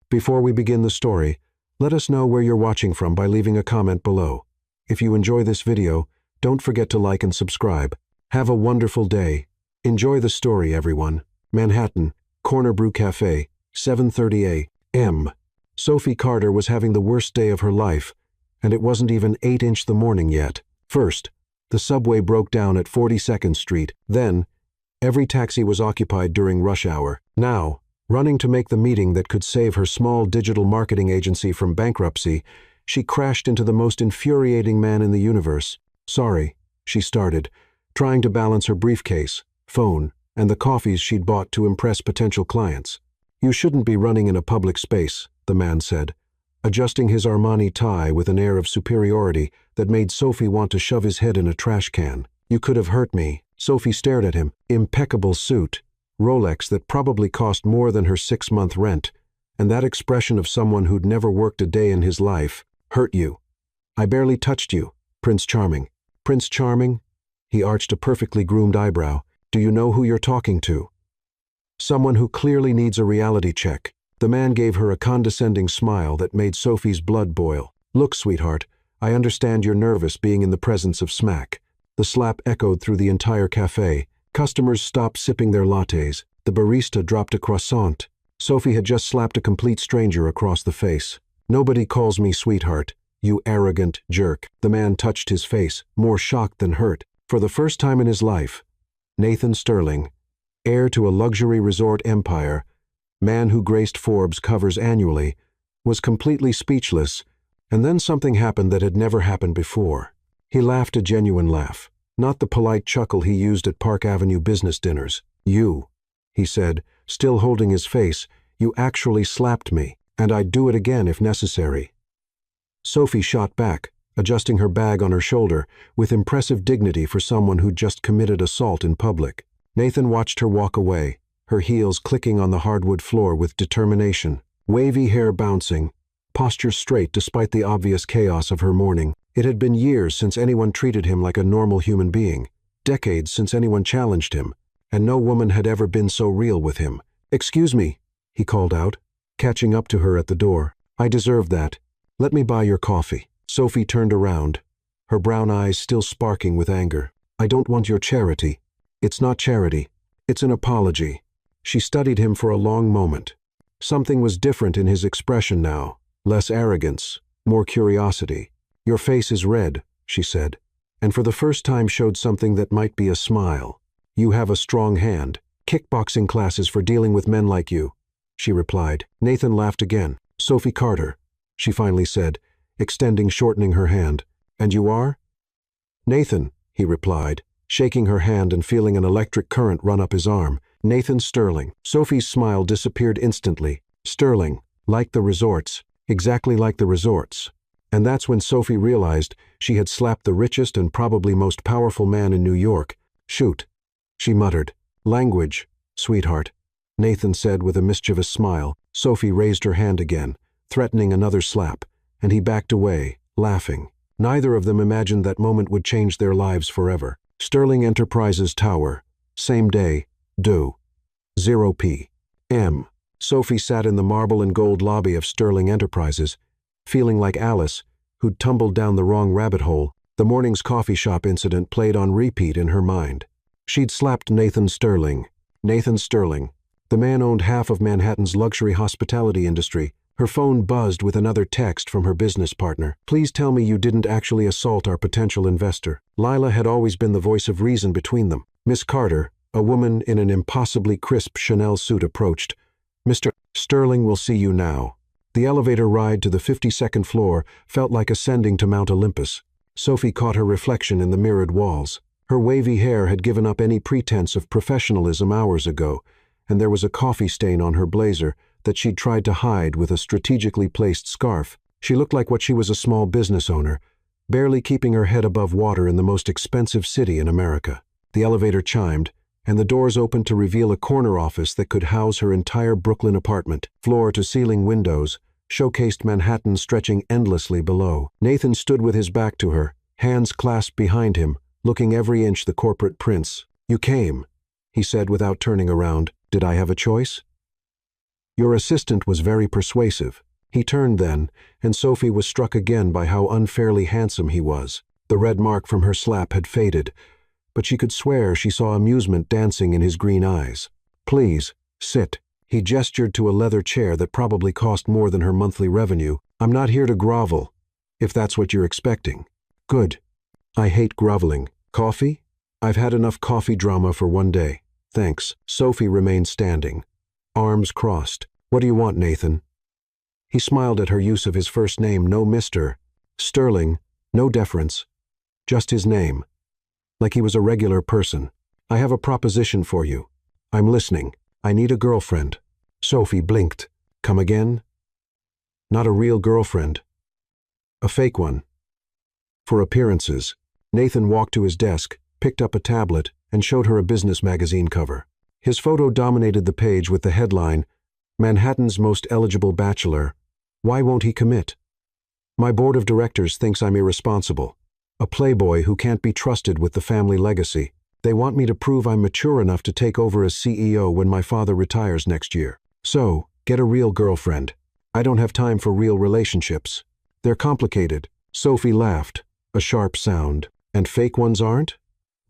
Before we begin the story, let us know where you're watching from by leaving a comment below. If you enjoy this video, don't forget to like and subscribe. Have a wonderful day. Enjoy the story, everyone. Manhattan, Corner Brew Cafe, 7:30 a.m. Sophie Carter was having the worst day of her life, and it wasn't even 8 the morning yet. First, the subway broke down at 42nd Street. Then, every taxi was occupied during rush hour. Now, running to make the meeting that could save her small digital marketing agency from bankruptcy, she crashed into the most infuriating man in the universe. "Sorry," she started, trying to balance her briefcase, phone, and the coffees she'd bought to impress potential clients. "You shouldn't be running in a public space," the man said, adjusting his Armani tie with an air of superiority that made Sophie want to shove his head in a trash can. "You could have hurt me." Sophie stared at him. Impeccable suit, Rolex that probably cost more than her 6-month rent, and that expression of someone who'd never worked a day in his life. "Hurt you? I barely touched you, Prince Charming." "Prince Charming?" He arched a perfectly groomed eyebrow. "Do you know who you're talking to?" "Someone who clearly needs a reality check." The man gave her a condescending smile that made Sophie's blood boil. "Look, sweetheart, I understand you're nervous being in the presence of smack." The slap echoed through the entire cafe. Customers stopped sipping their lattes. The barista dropped a croissant. Sophie had just slapped a complete stranger across the face. "Nobody calls me sweetheart, you arrogant jerk." The man touched his face, more shocked than hurt. For the first time in his life, Nathan Sterling, heir to a luxury resort empire, man who graced Forbes covers annually, was completely speechless, and then something happened that had never happened before. He laughed a genuine laugh, not the polite chuckle he used at Park Avenue business dinners. "You," he said, still holding his face, "you actually slapped me, and I'd do it again if necessary." Sophie shot back, adjusting her bag on her shoulder, with impressive dignity for someone who'd just committed assault in public. Nathan watched her walk away, her heels clicking on the hardwood floor with determination, wavy hair bouncing, posture straight despite the obvious chaos of her morning. It had been years since anyone treated him like a normal human being, decades since anyone challenged him, and no woman had ever been so real with him. "Excuse me," he called out, catching up to her at the door. "I deserve that. Let me buy your coffee." Sophie turned around, her brown eyes still sparking with anger. "I don't want your charity." "It's not charity. It's an apology." She studied him for a long moment. Something was different in his expression now, less arrogance, more curiosity. "Your face is red," she said, and for the first time showed something that might be a smile. "You have a strong hand. Kickboxing classes for dealing with men like you," she replied. Nathan laughed again. "Sophie Carter," she finally said, shortening her hand. "And you are?" "Nathan," he replied, shaking her hand and feeling an electric current run up his arm. "Nathan Sterling." Sophie's smile disappeared instantly. Sterling, like the resorts, exactly like the resorts. And that's when Sophie realized she had slapped the richest and probably most powerful man in New York. "Shoot," she muttered. "Language, sweetheart," Nathan said with a mischievous smile. Sophie raised her hand again, threatening another slap, and he backed away, laughing. Neither of them imagined that moment would change their lives forever. Sterling Enterprises Tower, same day, due, 0 p.m. Sophie sat in the marble and gold lobby of Sterling Enterprises, feeling like Alice, who'd tumbled down the wrong rabbit hole. The morning's coffee shop incident played on repeat in her mind. She'd slapped Nathan Sterling. Nathan Sterling. The man owned half of Manhattan's luxury hospitality industry. Her phone buzzed with another text from her business partner. "Please tell me you didn't actually assault our potential investor." Lila had always been the voice of reason between them. Miss Carter, a woman in an impossibly crisp Chanel suit, approached. "Mr. Sterling will see you now." The elevator ride to the 52nd floor felt like ascending to Mount Olympus. Sophie caught her reflection in the mirrored walls. Her wavy hair had given up any pretense of professionalism hours ago, and there was a coffee stain on her blazer that she'd tried to hide with a strategically placed scarf. She looked like what she was, a small business owner, barely keeping her head above water in the most expensive city in America. The elevator chimed, and the doors opened to reveal a corner office that could house her entire Brooklyn apartment. Floor-to-ceiling windows showcased Manhattan stretching endlessly below. Nathan stood with his back to her, hands clasped behind him, looking every inch the corporate prince. "You came," he said without turning around. "Did I have a choice?" Your assistant was very persuasive. He turned then, and Sophie was struck again by how unfairly handsome he was. The red mark from her slap had faded, but she could swear she saw amusement dancing in his green eyes. Please, sit. He gestured to a leather chair that probably cost more than her monthly revenue. I'm not here to grovel, if that's what you're expecting. Good. I hate groveling. Coffee? I've had enough coffee drama for one day. Thanks. Sophie remained standing, arms crossed. What do you want, Nathan? He smiled at her use of his first name, no Mr. Sterling, no deference. Just his name. Like he was a regular person. I have a proposition for you. I'm listening. I need a girlfriend. Sophie blinked. Come again? Not a real girlfriend. A fake one. For appearances. Nathan walked to his desk, picked up a tablet, and showed her a business magazine cover. His photo dominated the page with the headline, Manhattan's Most Eligible Bachelor. Why won't he commit? My board of directors thinks I'm irresponsible. A playboy who can't be trusted with the family legacy. They want me to prove I'm mature enough to take over as CEO when my father retires next year. So, get a real girlfriend. I don't have time for real relationships. They're complicated. Sophie laughed, a sharp sound. And fake ones aren't?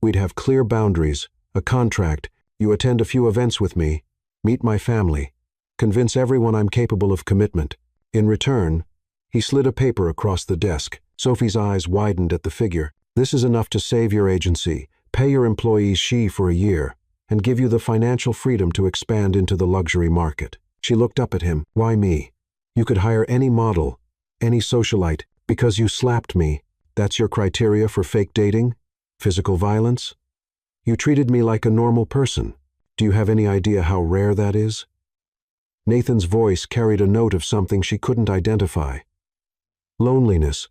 We'd have clear boundaries, a contract. You attend a few events with me, meet my family, convince everyone I'm capable of commitment. In return, he slid a paper across the desk. Sophie's eyes widened at the figure. This is enough to save your agency, pay your employees for a year, and give you the financial freedom to expand into the luxury market. She looked up at him. Why me? You could hire any model, any socialite. Because you slapped me, that's your criteria for fake dating? Physical violence? You treated me like a normal person. Do you have any idea how rare that is? Nathan's voice carried a note of something she couldn't identify. Loneliness.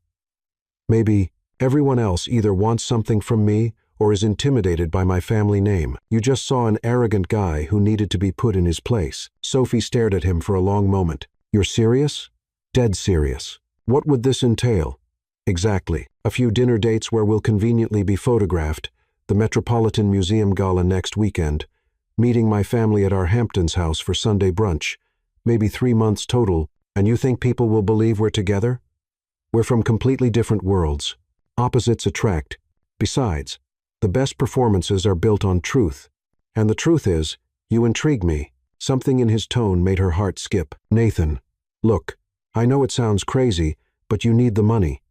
Maybe everyone else either wants something from me or is intimidated by my family name. You just saw an arrogant guy who needed to be put in his place. Sophie stared at him for a long moment. You're serious? Dead serious. What would this entail? Exactly. A few dinner dates where we'll conveniently be photographed, the Metropolitan Museum Gala next weekend, meeting my family at our Hamptons house for Sunday brunch, maybe 3 months total, and you think people will believe we're together? We're from completely different worlds. Opposites attract. Besides, the best performances are built on truth. And the truth is, you intrigue me. Something in his tone made her heart skip. Nathan, look, I know it sounds crazy, but you need the money.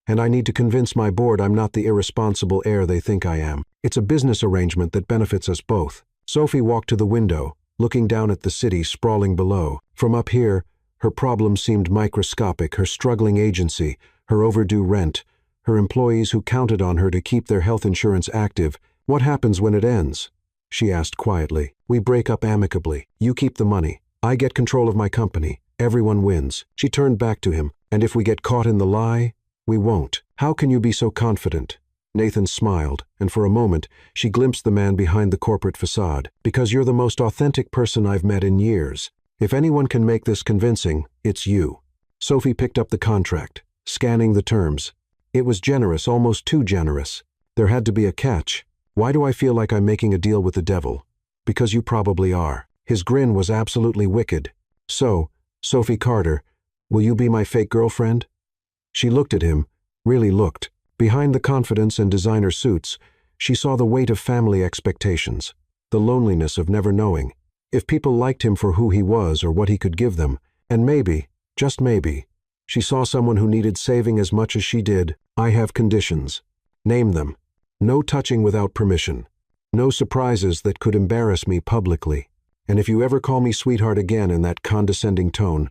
And I need to convince my board I'm not the irresponsible heir they think I am. It's a business arrangement that benefits us both. Sophie walked to the window, looking down at the city sprawling below. From up here, her problems seemed microscopic, her struggling agency, her overdue rent, her employees who counted on her to keep their health insurance active. What happens when it ends? She asked quietly. We break up amicably. You keep the money. I get control of my company. Everyone wins. She turned back to him. And if we get caught in the lie, we won't. How can you be so confident? Nathan smiled, and for a moment, she glimpsed the man behind the corporate facade. Because you're the most authentic person I've met in years. If anyone can make this convincing, it's you. Sophie picked up the contract, scanning the terms. It was generous, almost too generous. There had to be a catch. Why do I feel like I'm making a deal with the devil? Because you probably are. His grin was absolutely wicked. So, Sophie Carter, will you be my fake girlfriend? She looked at him, really looked. Behind the confidence and designer suits, she saw the weight of family expectations, the loneliness of never knowing if people liked him for who he was or what he could give them. And maybe, just maybe, she saw someone who needed saving as much as she did. I have conditions. Name them. No touching without permission. No surprises that could embarrass me publicly. And if you ever call me sweetheart again in that condescending tone,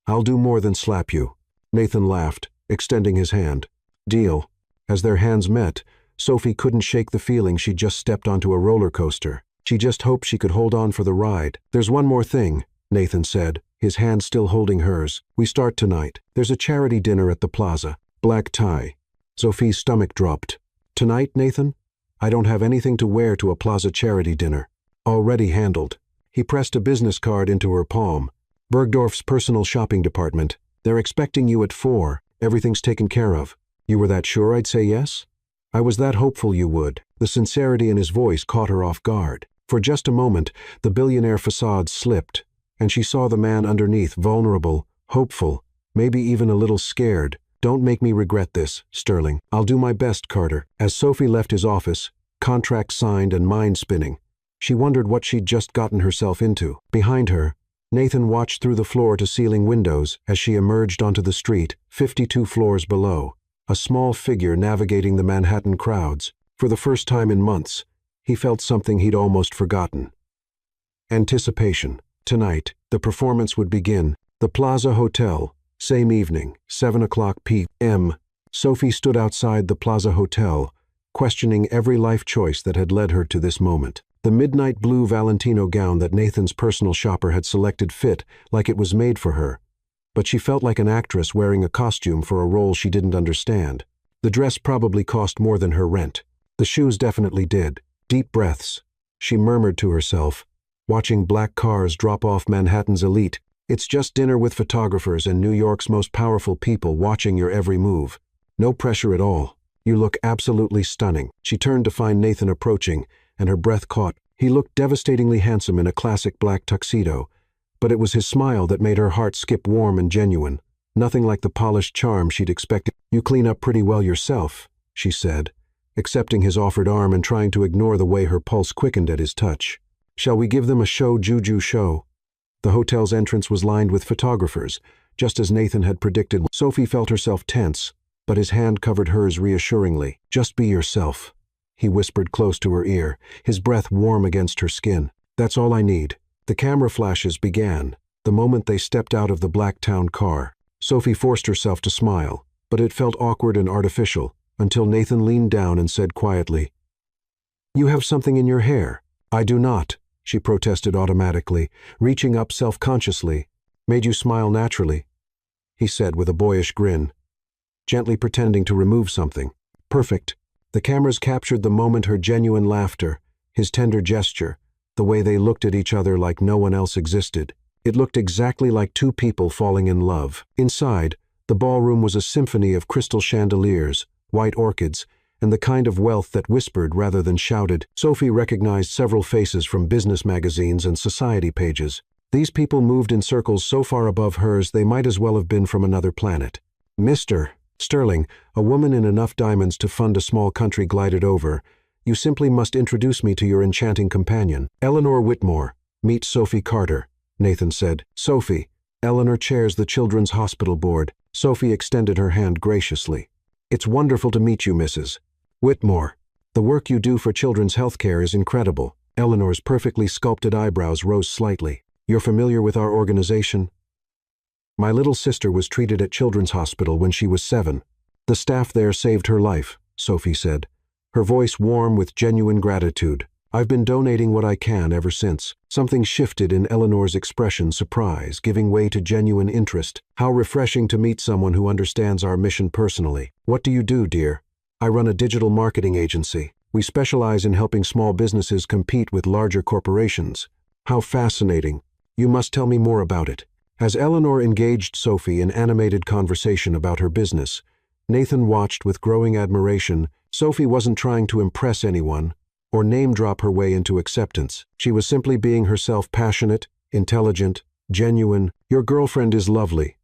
I'll do more than slap you. Nathan laughed, extending his hand. Deal. As their hands met, Sophie couldn't shake the feeling she'd just stepped onto a roller coaster. She just hoped she could hold on for the ride. There's one more thing, Nathan said, his hand still holding hers. We start tonight. There's a charity dinner at the plaza. Black tie. Sophie's stomach dropped. Tonight, Nathan? I don't have anything to wear to a plaza charity dinner. Already handled. He pressed a business card into her palm. Bergdorf's personal shopping department. They're expecting you at 4. Everything's taken care of. You were that sure I'd say yes? I was that hopeful you would. The sincerity in his voice caught her off guard. For just a moment, the billionaire facade slipped, and she saw the man underneath, vulnerable, hopeful, maybe even a little scared. "Don't make me regret this, Sterling. I'll do my best, Carter." As Sophie left his office, contract signed and mind spinning, she wondered what she'd just gotten herself into. Behind her, Nathan watched through the floor-to-ceiling windows as she emerged onto the street, 52 floors below, a small figure navigating the Manhattan crowds. For the first time in months, he felt something he'd almost forgotten. Anticipation. Tonight, the performance would begin. The Plaza Hotel, same evening, 7 o'clock p.m. Sophie stood outside the Plaza Hotel, questioning every life choice that had led her to this moment. The midnight blue Valentino gown that Nathan's personal shopper had selected fit like it was made for her, but she felt like an actress wearing a costume for a role she didn't understand. The dress probably cost more than her rent. The shoes definitely did. Deep breaths. She murmured to herself, watching black cars drop off Manhattan's elite. It's just dinner with photographers and New York's most powerful people watching your every move. No pressure at all. You look absolutely stunning. She turned to find Nathan approaching, and her breath caught. He looked devastatingly handsome in a classic black tuxedo, but it was his smile that made her heart skip warm and genuine. Nothing like the polished charm she'd expected. "You clean up pretty well yourself," she said, accepting his offered arm and trying to ignore the way her pulse quickened at his touch. "Shall we give them a juju show?" The hotel's entrance was lined with photographers, just as Nathan had predicted. Sophie felt herself tense, but his hand covered hers reassuringly. "Just be yourself," he whispered close to her ear, his breath warm against her skin. "That's all I need." The camera flashes began, the moment they stepped out of the black town car. Sophie forced herself to smile, but it felt awkward and artificial, until Nathan leaned down and said quietly, "You have something in your hair." "I do not," she protested automatically, reaching up self-consciously. "Made you smile naturally," he said with a boyish grin, gently pretending to remove something. "Perfect." The cameras captured the moment, her genuine laughter, his tender gesture, the way they looked at each other like no one else existed. It looked exactly like two people falling in love. Inside, the ballroom was a symphony of crystal chandeliers, white orchids, and the kind of wealth that whispered rather than shouted. Sophie recognized several faces from business magazines and society pages. These people moved in circles so far above hers they might as well have been from another planet. "Mr. Sterling," a woman in enough diamonds to fund a small country glided over. "You simply must introduce me to your enchanting companion. Eleanor Whitmore. Meet Sophie Carter," Nathan said. "Sophie, Eleanor chairs the Children's Hospital Board." Sophie extended her hand graciously. "It's wonderful to meet you, Mrs. Whitmore. The work you do for children's health care is incredible." Eleanor's perfectly sculpted eyebrows rose slightly. "You're familiar with our organization?" "My little sister was treated at Children's Hospital when she was 7. The staff there saved her life," Sophie said, her voice warm with genuine gratitude. "I've been donating what I can ever since." Something shifted in Eleanor's expression, surprise, giving way to genuine interest. "How refreshing to meet someone who understands our mission personally. What do you do, dear?" "I run a digital marketing agency. We specialize in helping small businesses compete with larger corporations." "How fascinating. You must tell me more about it." As Eleanor engaged Sophie in animated conversation about her business, Nathan watched with growing admiration. Sophie wasn't trying to impress anyone or name-drop her way into acceptance. She was simply being herself, passionate, intelligent, genuine. "Your girlfriend is lovely,"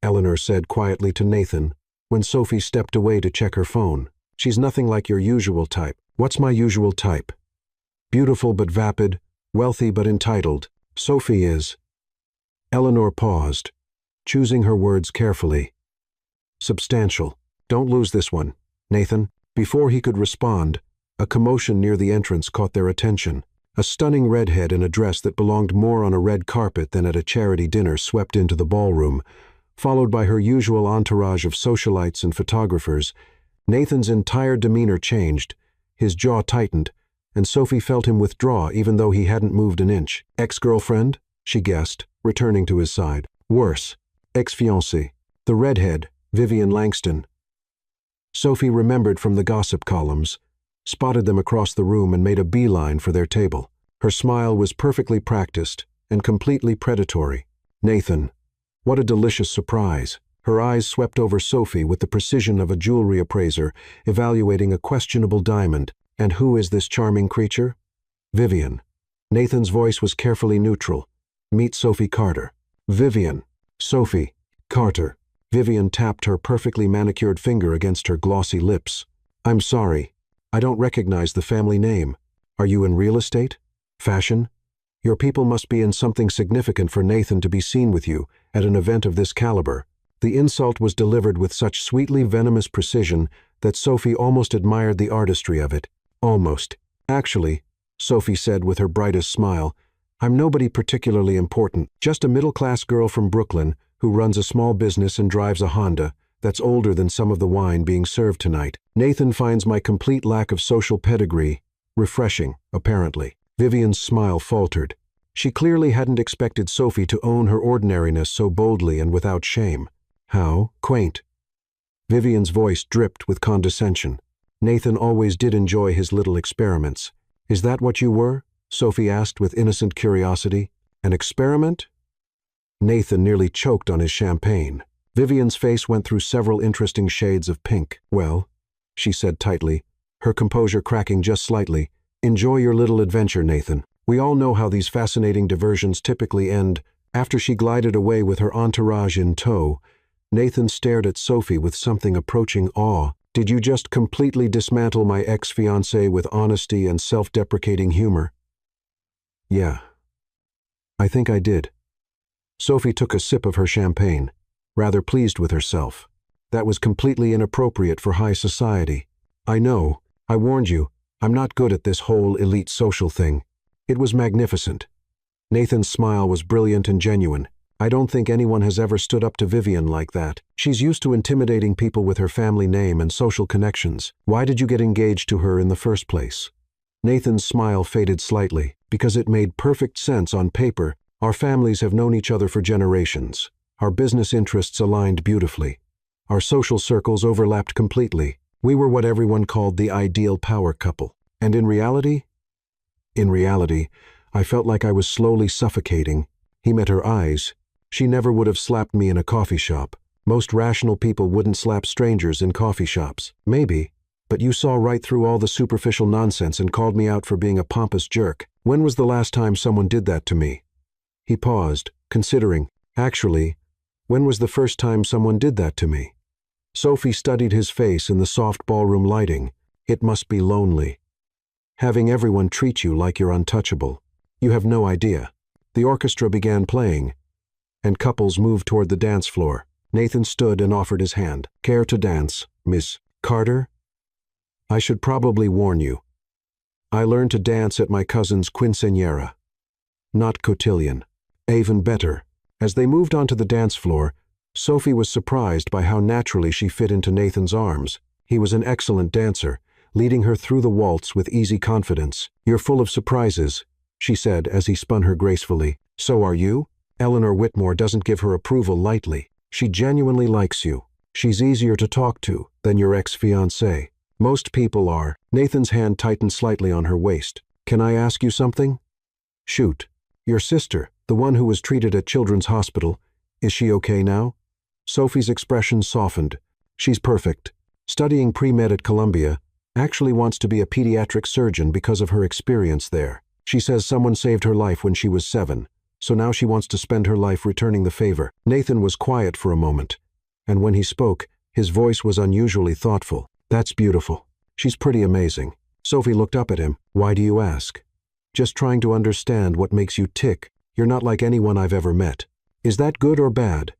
Eleanor said quietly to Nathan when Sophie stepped away to check her phone. "She's nothing like your usual type." "What's my usual type?" "Beautiful but vapid, wealthy but entitled. Sophie is." Eleanor paused, choosing her words carefully. "Substantial. Don't lose this one, Nathan." Before he could respond, a commotion near the entrance caught their attention. A stunning redhead in a dress that belonged more on a red carpet than at a charity dinner swept into the ballroom, followed by her usual entourage of socialites and photographers. Nathan's entire demeanor changed, his jaw tightened, and Sophie felt him withdraw even though he hadn't moved an inch. "Ex-girlfriend?" she guessed, returning to his side. "Worse. Ex-fiancée. The redhead, Vivian Langston." Sophie remembered from the gossip columns, spotted them across the room and made a beeline for their table. Her smile was perfectly practiced and completely predatory. "Nathan, what a delicious surprise." Her eyes swept over Sophie with the precision of a jewelry appraiser evaluating a questionable diamond. "And who is this charming creature?" "Vivian." Nathan's voice was carefully neutral, Meet Sophie Carter. Vivian. Sophie. Carter. Vivian tapped her perfectly manicured finger against her glossy lips. I'm sorry. I don't recognize the family name. Are you in real estate? Fashion? Your people must be in something significant for Nathan to be seen with you at an event of this caliber. The insult was delivered with such sweetly venomous precision that Sophie almost admired the artistry of it. Almost. Actually, Sophie said with her brightest smile, I'm nobody particularly important, just a middle-class girl from Brooklyn who runs a small business and drives a Honda that's older than some of the wine being served tonight. Nathan finds my complete lack of social pedigree refreshing, apparently. Vivian's smile faltered. She clearly hadn't expected Sophie to own her ordinariness so boldly and without shame. How quaint. Vivian's voice dripped with condescension. Nathan always did enjoy his little experiments. Is that what you were? Sophie asked with innocent curiosity. An experiment? Nathan nearly choked on his champagne. Vivian's face went through several interesting shades of pink. Well, she said tightly, her composure cracking just slightly, enjoy your little adventure, Nathan. We all know how these fascinating diversions typically end. After she glided away with her entourage in tow, Nathan stared at Sophie with something approaching awe. Did you just completely dismantle my ex-fiancée with honesty and self-deprecating humor? Yeah. I think I did. Sophie took a sip of her champagne, rather pleased with herself. That was completely inappropriate for high society. I know. I warned you. I'm not good at this whole elite social thing. It was magnificent. Nathan's smile was brilliant and genuine. I don't think anyone has ever stood up to Vivian like that. She's used to intimidating people with her family name and social connections. Why did you get engaged to her in the first place? Nathan's smile faded slightly. Because it made perfect sense on paper. Our families have known each other for generations. Our business interests aligned beautifully. Our social circles overlapped completely. We were what everyone called the ideal power couple. And in reality? In reality, I felt like I was slowly suffocating. He met her eyes. She never would have slapped me in a coffee shop. Most rational people wouldn't slap strangers in coffee shops. Maybe. But you saw right through all the superficial nonsense and called me out for being a pompous jerk. When was the last time someone did that to me? He paused, considering. Actually, when was the first time someone did that to me? Sophie studied his face in the soft ballroom lighting. It must be lonely. Having everyone treat you like you're untouchable. You have no idea. The orchestra began playing, and couples moved toward the dance floor. Nathan stood and offered his hand. Care to dance, Miss Carter? I should probably warn you. I learned to dance at my cousin's quinceañera. Not cotillion. Even better. As they moved onto the dance floor, Sophie was surprised by how naturally she fit into Nathan's arms. He was an excellent dancer, leading her through the waltz with easy confidence. You're full of surprises, she said as he spun her gracefully. So are you? Eleanor Whitmore doesn't give her approval lightly. She genuinely likes you. She's easier to talk to than your ex-fiancé. Most people are. Nathan's hand tightened slightly on her waist. Can I ask you something? Shoot. Your sister, the one who was treated at Children's Hospital, is she okay now? Sophie's expression softened. She's perfect. Studying pre-med at Columbia, actually wants to be a pediatric surgeon because of her experience there. She says someone saved her life when she was 7, so now she wants to spend her life returning the favor. Nathan was quiet for a moment, and when he spoke, his voice was unusually thoughtful. That's beautiful. She's pretty amazing. Sophie looked up at him. Why do you ask? Just trying to understand what makes you tick. You're not like anyone I've ever met. Is that good or bad?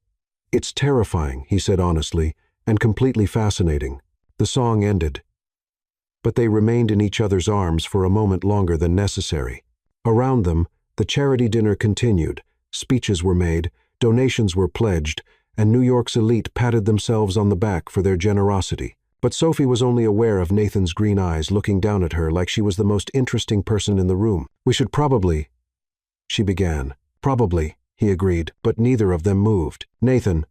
It's terrifying, he said honestly, and completely fascinating. The song ended. But they remained in each other's arms for a moment longer than necessary. Around them, the charity dinner continued. Speeches were made, donations were pledged, and New York's elite patted themselves on the back for their generosity. But Sophie was only aware of Nathan's green eyes looking down at her like she was the most interesting person in the room. We should probably, she began. Probably, he agreed, but neither of them moved. Nathan,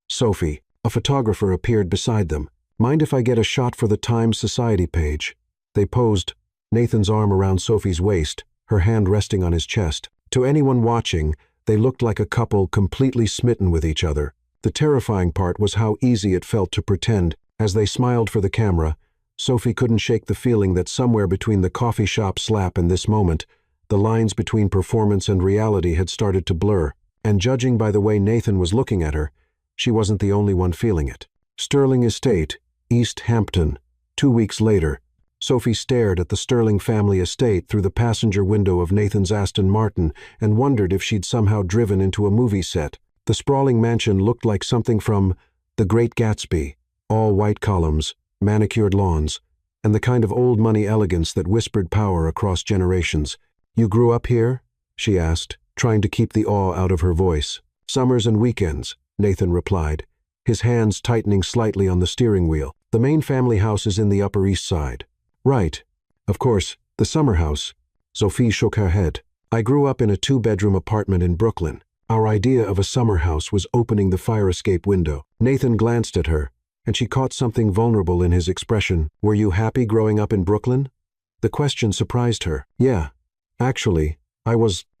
Sophie, a photographer appeared beside them. Mind if I get a shot for the Times Society page? They posed, Nathan's arm around Sophie's waist, her hand resting on his chest. To anyone watching, they looked like a couple completely smitten with each other. The terrifying part was how easy it felt to pretend. As they smiled for the camera, Sophie couldn't shake the feeling that somewhere between the coffee shop slap and this moment, The lines between performance and reality had started to blur, and judging by the way Nathan was looking at her, she wasn't the only one feeling it. Sterling Estate, East Hampton. 2 weeks later, Sophie stared at the Sterling family estate through the passenger window of Nathan's Aston Martin and wondered if she'd somehow driven into a movie set. The sprawling mansion looked like something from The Great Gatsby, all white columns, manicured lawns, and the kind of old-money elegance that whispered power across generations. "You grew up here?" she asked, trying to keep the awe out of her voice. "Summers and weekends," Nathan replied, his hands tightening slightly on the steering wheel. "The main family house is in the Upper East Side." "Right. Of course, the summer house." Sophie shook her head. "I grew up in a 2-bedroom apartment in Brooklyn. Our idea of a summer house was opening the fire escape window." Nathan glanced at her, and she caught something vulnerable in his expression. "Were you happy growing up in Brooklyn?" The question surprised her. "Yeah. Actually,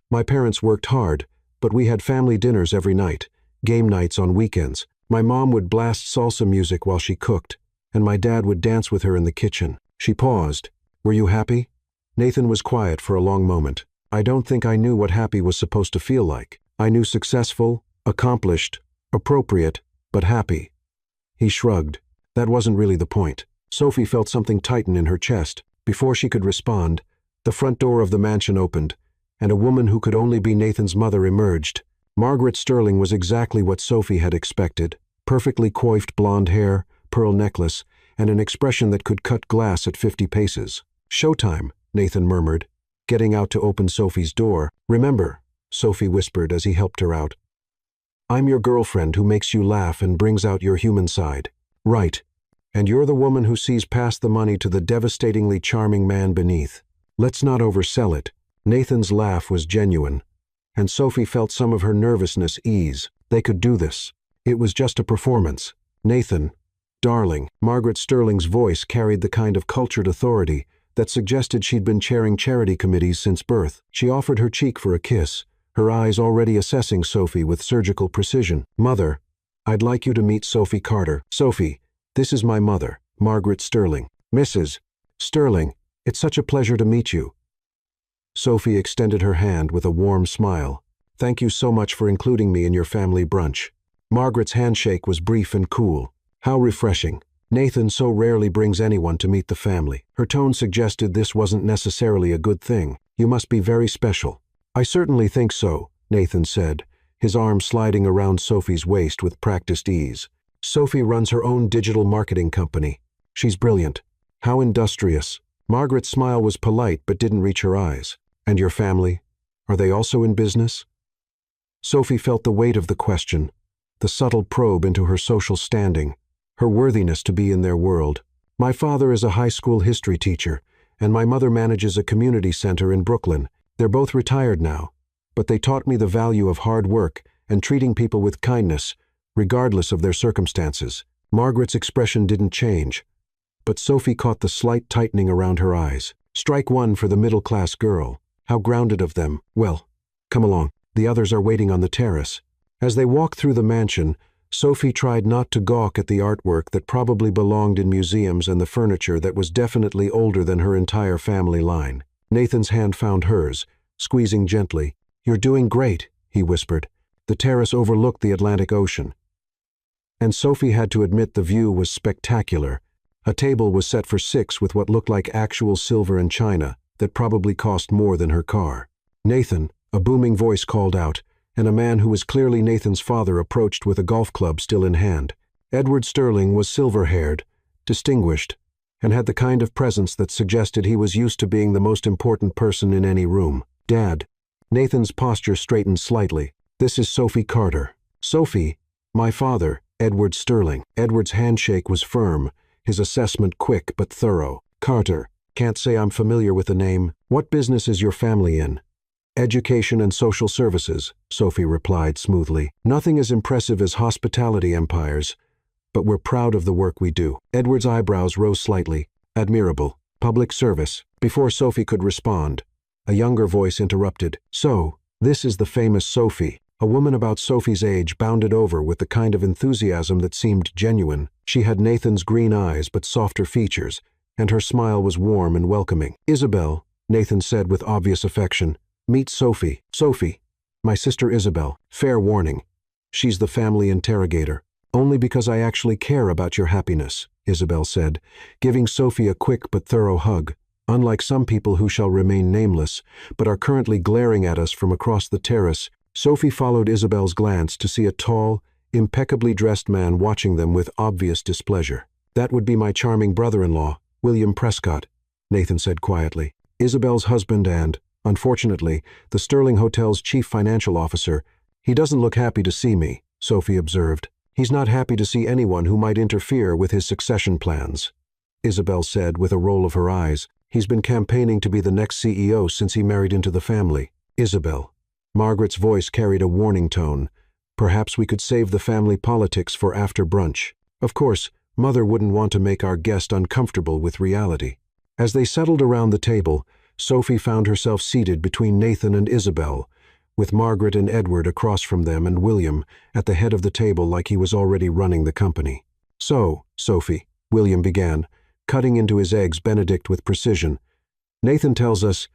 my parents worked hard, but we had family dinners every night, game nights on weekends. My mom would blast salsa music while she cooked, and my dad would dance with her in the kitchen." She paused. "Were you happy?" Nathan was quiet for a long moment. "I don't think I knew what happy was supposed to feel like. I knew successful, accomplished, appropriate, but happy." He shrugged. That wasn't really the point. Sophie felt something tighten in her chest. Before she could respond, the front door of the mansion opened, and a woman who could only be Nathan's mother emerged. Margaret Sterling was exactly what Sophie had expected. Perfectly coiffed blonde hair, pearl necklace, and an expression that could cut glass at 50 paces. "Showtime," Nathan murmured, getting out to open Sophie's door. "Remember," Sophie whispered as he helped her out, "I'm your girlfriend who makes you laugh and brings out your human side." "Right. And you're the woman who sees past the money to the devastatingly charming man beneath. Let's not oversell it." Nathan's laugh was genuine, and Sophie felt some of her nervousness ease. They could do this. It was just a performance. "Nathan, darling." Margaret Sterling's voice carried the kind of cultured authority that suggested she'd been chairing charity committees since birth. She offered her cheek for a kiss, her eyes already assessing Sophie with surgical precision. "Mother, I'd like you to meet Sophie Carter." "Sophie, this is my mother, Margaret Sterling." "Mrs. Sterling, it's such a pleasure to meet you." Sophie extended her hand with a warm smile. "Thank you so much for including me in your family brunch." Margaret's handshake was brief and cool. "How refreshing. Nathan so rarely brings anyone to meet the family." Her tone suggested this wasn't necessarily a good thing. "You must be very special." "I certainly think so," Nathan said, his arm sliding around Sophie's waist with practiced ease. "Sophie runs her own digital marketing company. She's brilliant." "How industrious." Margaret's smile was polite but didn't reach her eyes. "And your family? Are they also in business?" Sophie felt the weight of the question, the subtle probe into her social standing, her worthiness to be in their world. "My father is a high school history teacher, and my mother manages a community center in Brooklyn. They're both retired now, but they taught me the value of hard work and treating people with kindness, regardless of their circumstances." Margaret's expression didn't change, but Sophie caught the slight tightening around her eyes. Strike one for the middle-class girl. How grounded of them. "Well, come along. The others are waiting on the terrace." As they walked through the mansion, Sophie tried not to gawk at the artwork that probably belonged in museums and the furniture that was definitely older than her entire family line. Nathan's hand found hers, squeezing gently. "You're doing great," he whispered. The terrace overlooked the Atlantic Ocean, and Sophie had to admit the view was spectacular. A table was set for 6 with what looked like actual silver and china that probably cost more than her car. "Nathan," a booming voice called out, and a man who was clearly Nathan's father approached with a golf club still in hand. Edward Sterling was silver-haired, distinguished, and had the kind of presence that suggested he was used to being the most important person in any room. "Dad." Nathan's posture straightened slightly. "This is Sophie Carter." "Sophie, my father, Edward Sterling." Edward's handshake was firm, his assessment quick but thorough. "Carter. Can't say I'm familiar with the name. What business is your family in?" "Education and social services," Sophie replied smoothly. "Nothing as impressive as hospitality empires, but we're proud of the work we do." Edward's eyebrows rose slightly. "Admirable. Public service." Before Sophie could respond, a younger voice interrupted. "So, this is the famous Sophie." A woman about Sophie's age bounded over with the kind of enthusiasm that seemed genuine. She had Nathan's green eyes but softer features, and her smile was warm and welcoming. "Isabel, Nathan said with obvious affection. Meet Sophie. Sophie. My sister Isabel. Fair warning. She's the family interrogator. Only because I actually care about your happiness, Isabel said, giving Sophie a quick but thorough hug. Unlike some people who shall remain nameless, but are currently glaring at us from across the terrace, Sophie followed Isabel's glance to see a tall, impeccably dressed man watching them with obvious displeasure. That would be my charming brother-in-law, William Prescott, Nathan said quietly. Isabel's husband and, unfortunately, the Sterling Hotel's chief financial officer. He doesn't look happy to see me, Sophie observed. He's not happy to see anyone who might interfere with his succession plans, Isabel said with a roll of her eyes. He's been campaigning to be the next CEO since he married into the family. Isabel. Margaret's voice carried a warning tone. Perhaps we could save the family politics for after brunch. Of course, Mother wouldn't want to make our guest uncomfortable with reality. As they settled around the table, Sophie found herself seated between Nathan and Isabel, with Margaret and Edward across from them and William at the head of the table like he was already running the company. So, Sophie, William began, cutting into his eggs Benedict with precision. Nathan tells us,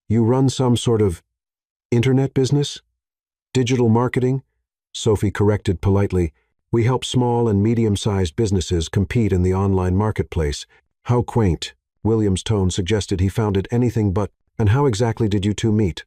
you run some sort of internet business? Digital marketing? Sophie corrected politely. We help small and medium-sized businesses compete in the online marketplace. How quaint. William's tone suggested he found it anything but. And how exactly did you two meet?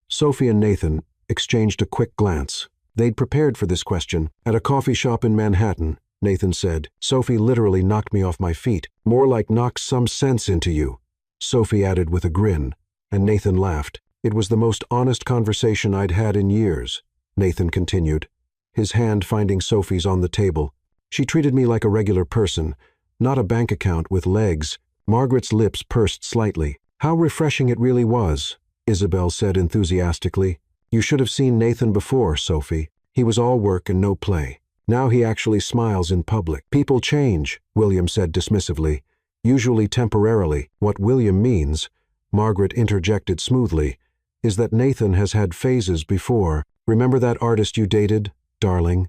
Sophie and Nathan exchanged a quick glance. They'd prepared for this question. At a coffee shop in Manhattan, Nathan said. Sophie literally knocked me off my feet. More like knocked some sense into you, Sophie added with a grin, and Nathan laughed. It was the most honest conversation I'd had in years, Nathan continued, his hand finding Sophie's on the table. She treated me like a regular person, not a bank account with legs. Margaret's lips pursed slightly. How refreshing it really was, Isabel said enthusiastically. You should have seen Nathan before, Sophie. He was all work and no play. Now he actually smiles in public. People change, William said dismissively. Usually temporarily. What William means, Margaret interjected smoothly, is that Nathan has had phases before. Remember that artist you dated, darling?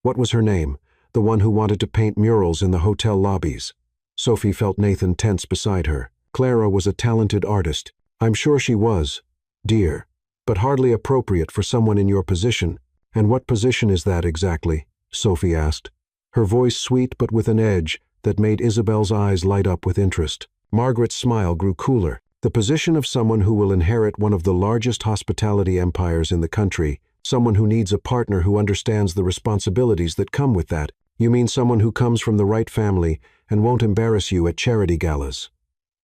What was her name? The one who wanted to paint murals in the hotel lobbies. Sophie felt Nathan tense beside her. Clara was a talented artist. I'm sure she was, dear, but hardly appropriate for someone in your position. And what position is that exactly? Sophie asked, her voice sweet but with an edge that made Isabel's eyes light up with interest. Margaret's smile grew cooler. The position of someone who will inherit one of the largest hospitality empires in the country, someone who needs a partner who understands the responsibilities that come with that. You mean someone who comes from the right family and won't embarrass you at charity galas,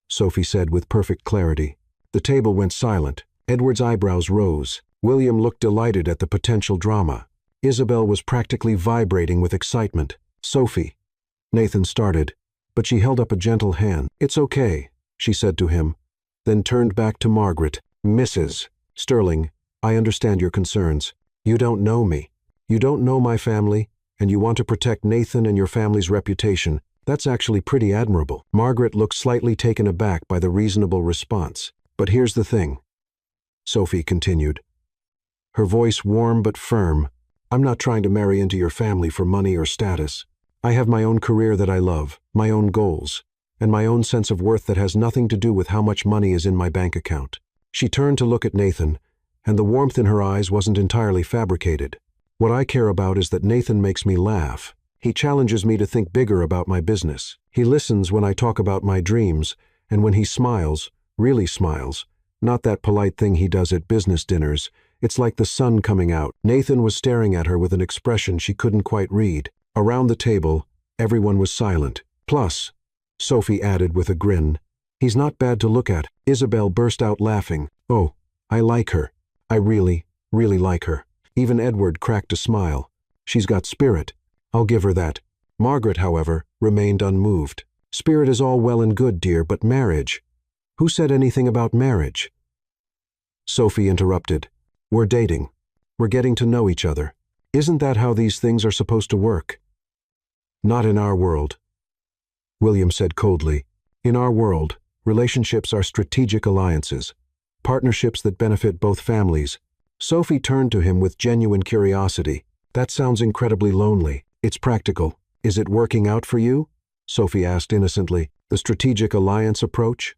Sophie said with perfect clarity. The table went silent. Edward's eyebrows rose. William looked delighted at the potential drama. Isabel was practically vibrating with excitement. Sophie, Nathan started, but she held up a gentle hand. It's okay, she said to him, then turned back to Margaret. Mrs. Sterling, I understand your concerns. You don't know me. You don't know my family, and you want to protect Nathan and your family's reputation. That's actually pretty admirable. Margaret looked slightly taken aback by the reasonable response. But here's the thing, Sophie continued, her voice warm but firm. I'm not trying to marry into your family for money or status. I have my own career that I love, my own goals, and my own sense of worth that has nothing to do with how much money is in my bank account. She turned to look at Nathan, and the warmth in her eyes wasn't entirely fabricated. What I care about is that Nathan makes me laugh. He challenges me to think bigger about my business. He listens when I talk about my dreams, and when he smiles, really smiles, not that polite thing he does at business dinners. It's like the sun coming out. Nathan was staring at her with an expression she couldn't quite read. Around the table, everyone was silent. Plus, Sophie added with a grin, he's not bad to look at. Isabel burst out laughing. Oh, I like her. I really, really like her. Even Edward cracked a smile. She's got spirit. I'll give her that. Margaret, however, remained unmoved. Spirit is all well and good, dear, but marriage. Who said anything about marriage? Sophie interrupted. We're dating. We're getting to know each other. Isn't that how these things are supposed to work? Not in our world, William said coldly. In our world, relationships are strategic alliances, partnerships that benefit both families. Sophie turned to him with genuine curiosity. That sounds incredibly lonely. It's practical. Is it working out for you? Sophie asked innocently. The strategic alliance approach?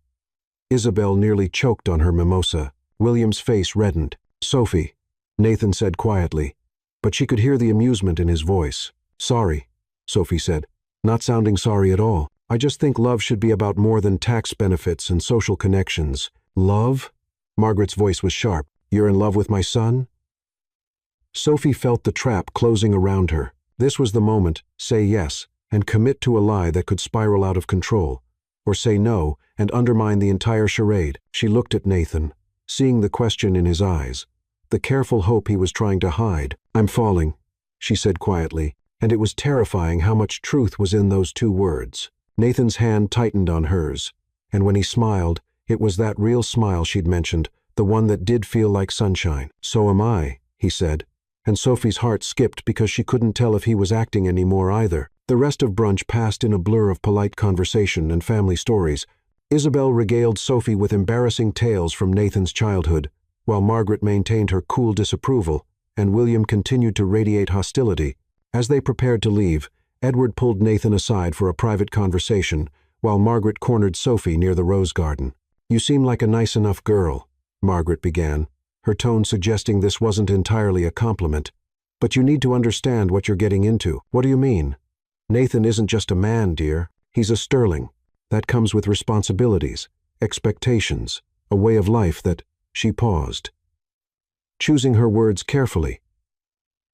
Isabel nearly choked on her mimosa. William's face reddened. "Sophie," Nathan said quietly, but she could hear the amusement in his voice. "Sorry," Sophie said, not sounding sorry at all. "I just think love should be about more than tax benefits and social connections." "Love?" Margaret's voice was sharp. "You're in love with my son?" Sophie felt the trap closing around her. This was the moment. Say yes, and commit to a lie that could spiral out of control. Or say no, and undermine the entire charade. She looked at Nathan, seeing the question in his eyes, the careful hope he was trying to hide. "I'm falling," she said quietly, and it was terrifying how much truth was in those two words. Nathan's hand tightened on hers, and when he smiled, it was that real smile she'd mentioned, the one that did feel like sunshine. "So am I," he said, and Sophie's heart skipped because she couldn't tell if he was acting anymore either. The rest of brunch passed in a blur of polite conversation and family stories. Isabel regaled Sophie with embarrassing tales from Nathan's childhood, while Margaret maintained her cool disapproval, and William continued to radiate hostility. As they prepared to leave, Edward pulled Nathan aside for a private conversation, while Margaret cornered Sophie near the rose garden. "You seem like a nice enough girl," Margaret began, her tone suggesting this wasn't entirely a compliment. "But you need to understand what you're getting into." "What do you mean?" "Nathan isn't just a man, dear. He's a sterling. That comes with responsibilities, expectations, a way of life that—" She paused, choosing her words carefully.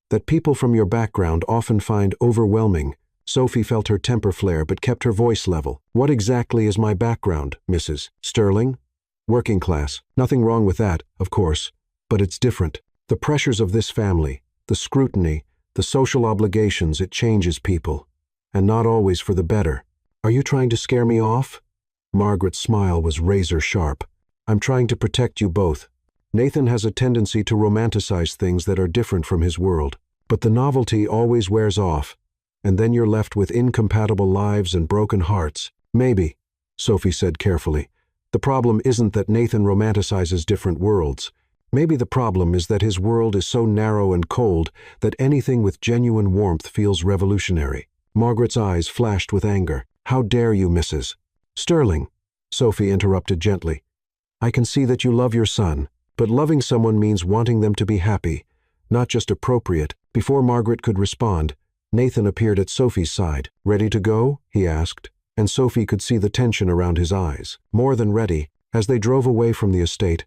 "That people from your background often find overwhelming." Sophie felt her temper flare but kept her voice level. "What exactly is my background, Mrs. Sterling?" "Working class. Nothing wrong with that, of course, but it's different. The pressures of this family, the scrutiny, the social obligations, it changes people. And not always for the better." "Are you trying to scare me off?" Margaret's smile was razor sharp. "I'm trying to protect you both. Nathan has a tendency to romanticize things that are different from his world. But the novelty always wears off, and then you're left with incompatible lives and broken hearts." "Maybe," Sophie said carefully. "The problem isn't that Nathan romanticizes different worlds. Maybe the problem is that his world is so narrow and cold that anything with genuine warmth feels revolutionary." Margaret's eyes flashed with anger. "How dare you, Mrs. Sterling?" Sophie interrupted gently. "I can see that you love your son, but loving someone means wanting them to be happy, not just appropriate." Before Margaret could respond, Nathan appeared at Sophie's side. "Ready to go?" he asked, and Sophie could see the tension around his eyes. More than ready. As they drove away from the estate,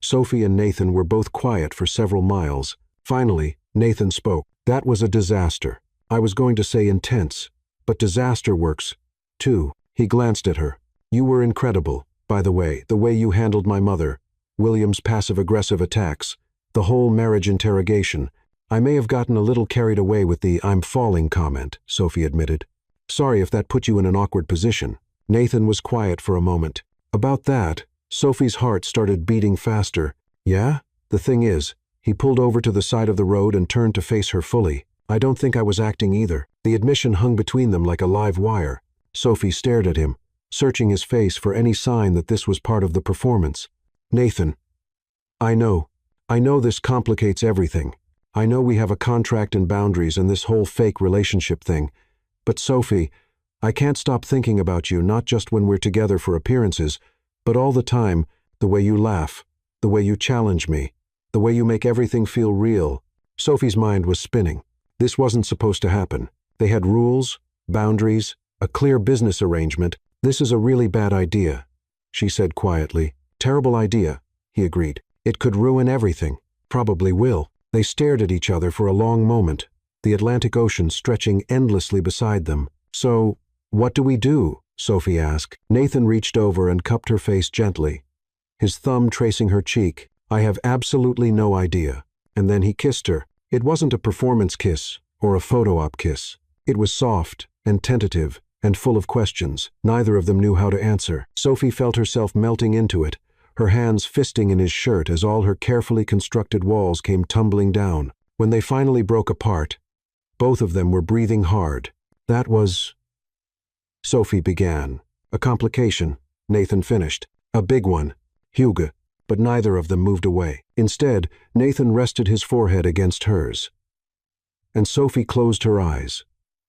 Sophie and Nathan were both quiet for several miles. Finally, Nathan spoke. "That was a disaster. I was going to say intense, but disaster works, too." He glanced at her. "You were incredible, by the way you handled my mother, William's passive-aggressive attacks, the whole marriage interrogation. I may have gotten a little carried away with the 'I'm falling' comment," Sophie admitted. "Sorry if that put you in an awkward position." Nathan was quiet for a moment. "About that," Sophie's heart started beating faster. "Yeah? The thing is," he pulled over to the side of the road and turned to face her fully. "I don't think I was acting either." The admission hung between them like a live wire. Sophie stared at him, searching his face for any sign that this was part of the performance. "Nathan, I know this complicates everything. I know we have a contract and boundaries and this whole fake relationship thing. But Sophie, I can't stop thinking about you, not just when we're together for appearances, but all the time, the way you laugh, the way you challenge me, the way you make everything feel real." Sophie's mind was spinning. This wasn't supposed to happen. They had rules, boundaries, a clear business arrangement. "This is a really bad idea," she said quietly. "Terrible idea," he agreed. "It could ruin everything. Probably will." They stared at each other for a long moment, the Atlantic Ocean stretching endlessly beside them. "So, what do we do?" Sophie asked. Nathan reached over and cupped her face gently, his thumb tracing her cheek. "I have absolutely no idea." And then he kissed her. It wasn't a performance kiss or a photo-op kiss. It was soft and tentative and full of questions. Neither of them knew how to answer. Sophie felt herself melting into it, her hands fisting in his shirt as all her carefully constructed walls came tumbling down. When they finally broke apart, both of them were breathing hard. "That was—" Sophie began. "A complication," Nathan finished. "A big one. Hugo." But neither of them moved away. Instead, Nathan rested his forehead against hers. And Sophie closed her eyes,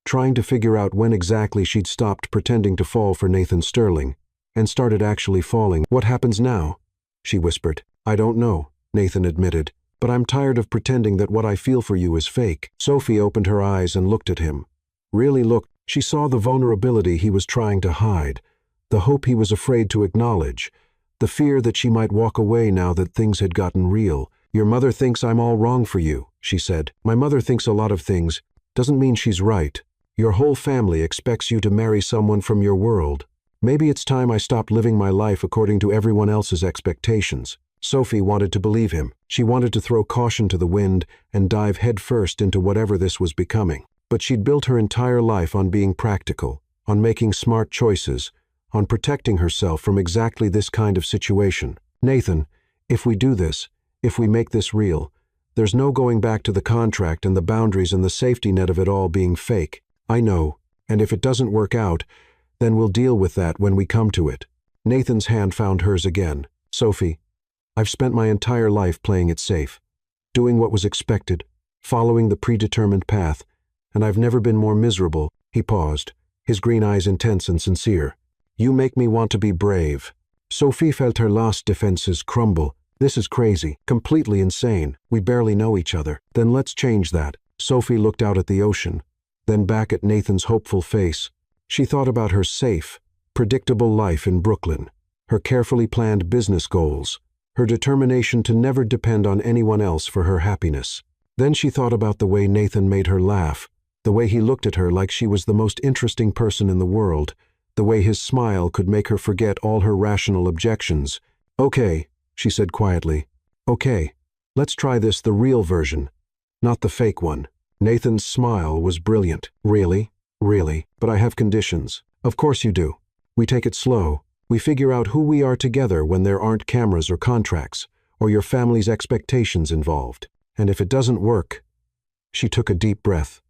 trying to figure out when exactly she'd stopped pretending to fall for Nathan Sterling and started actually falling. What happens now? She whispered. I don't know, Nathan admitted, but I'm tired of pretending that what I feel for you is fake. Sophie opened her eyes and looked at him. Really looked. She saw the vulnerability he was trying to hide, the hope he was afraid to acknowledge, the fear that she might walk away now that things had gotten real. Your mother thinks I'm all wrong for you, she said. My mother thinks a lot of things. Doesn't mean she's right. Your whole family expects you to marry someone from your world. Maybe it's time I stopped living my life according to everyone else's expectations. Sophie wanted to believe him. She wanted to throw caution to the wind and dive headfirst into whatever this was becoming. But she'd built her entire life on being practical, on making smart choices, on protecting herself from exactly this kind of situation. Nathan, if we do this, if we make this real, there's no going back to the contract and the boundaries and the safety net of it all being fake. I know, and if it doesn't work out, then we'll deal with that when we come to it. Nathan's hand found hers again. Sophie, I've spent my entire life playing it safe, doing what was expected, following the predetermined path, and I've never been more miserable. He paused, his green eyes intense and sincere. You make me want to be brave. Sophie felt her last defenses crumble. This is crazy, completely insane. We barely know each other. Then let's change that. Sophie looked out at the ocean, then back at Nathan's hopeful face. She thought about her safe, predictable life in Brooklyn, her carefully planned business goals, her determination to never depend on anyone else for her happiness. Then she thought about the way Nathan made her laugh, the way he looked at her like she was the most interesting person in the world, the way his smile could make her forget all her rational objections. Okay, she said quietly. Okay, let's try this, the real version, not the fake one. Nathan's smile was brilliant. Really? Really? But I have conditions. Of course you do. We take it slow. We figure out who we are together when there aren't cameras or contracts, or your family's expectations involved. And if it doesn't work, she took a deep breath.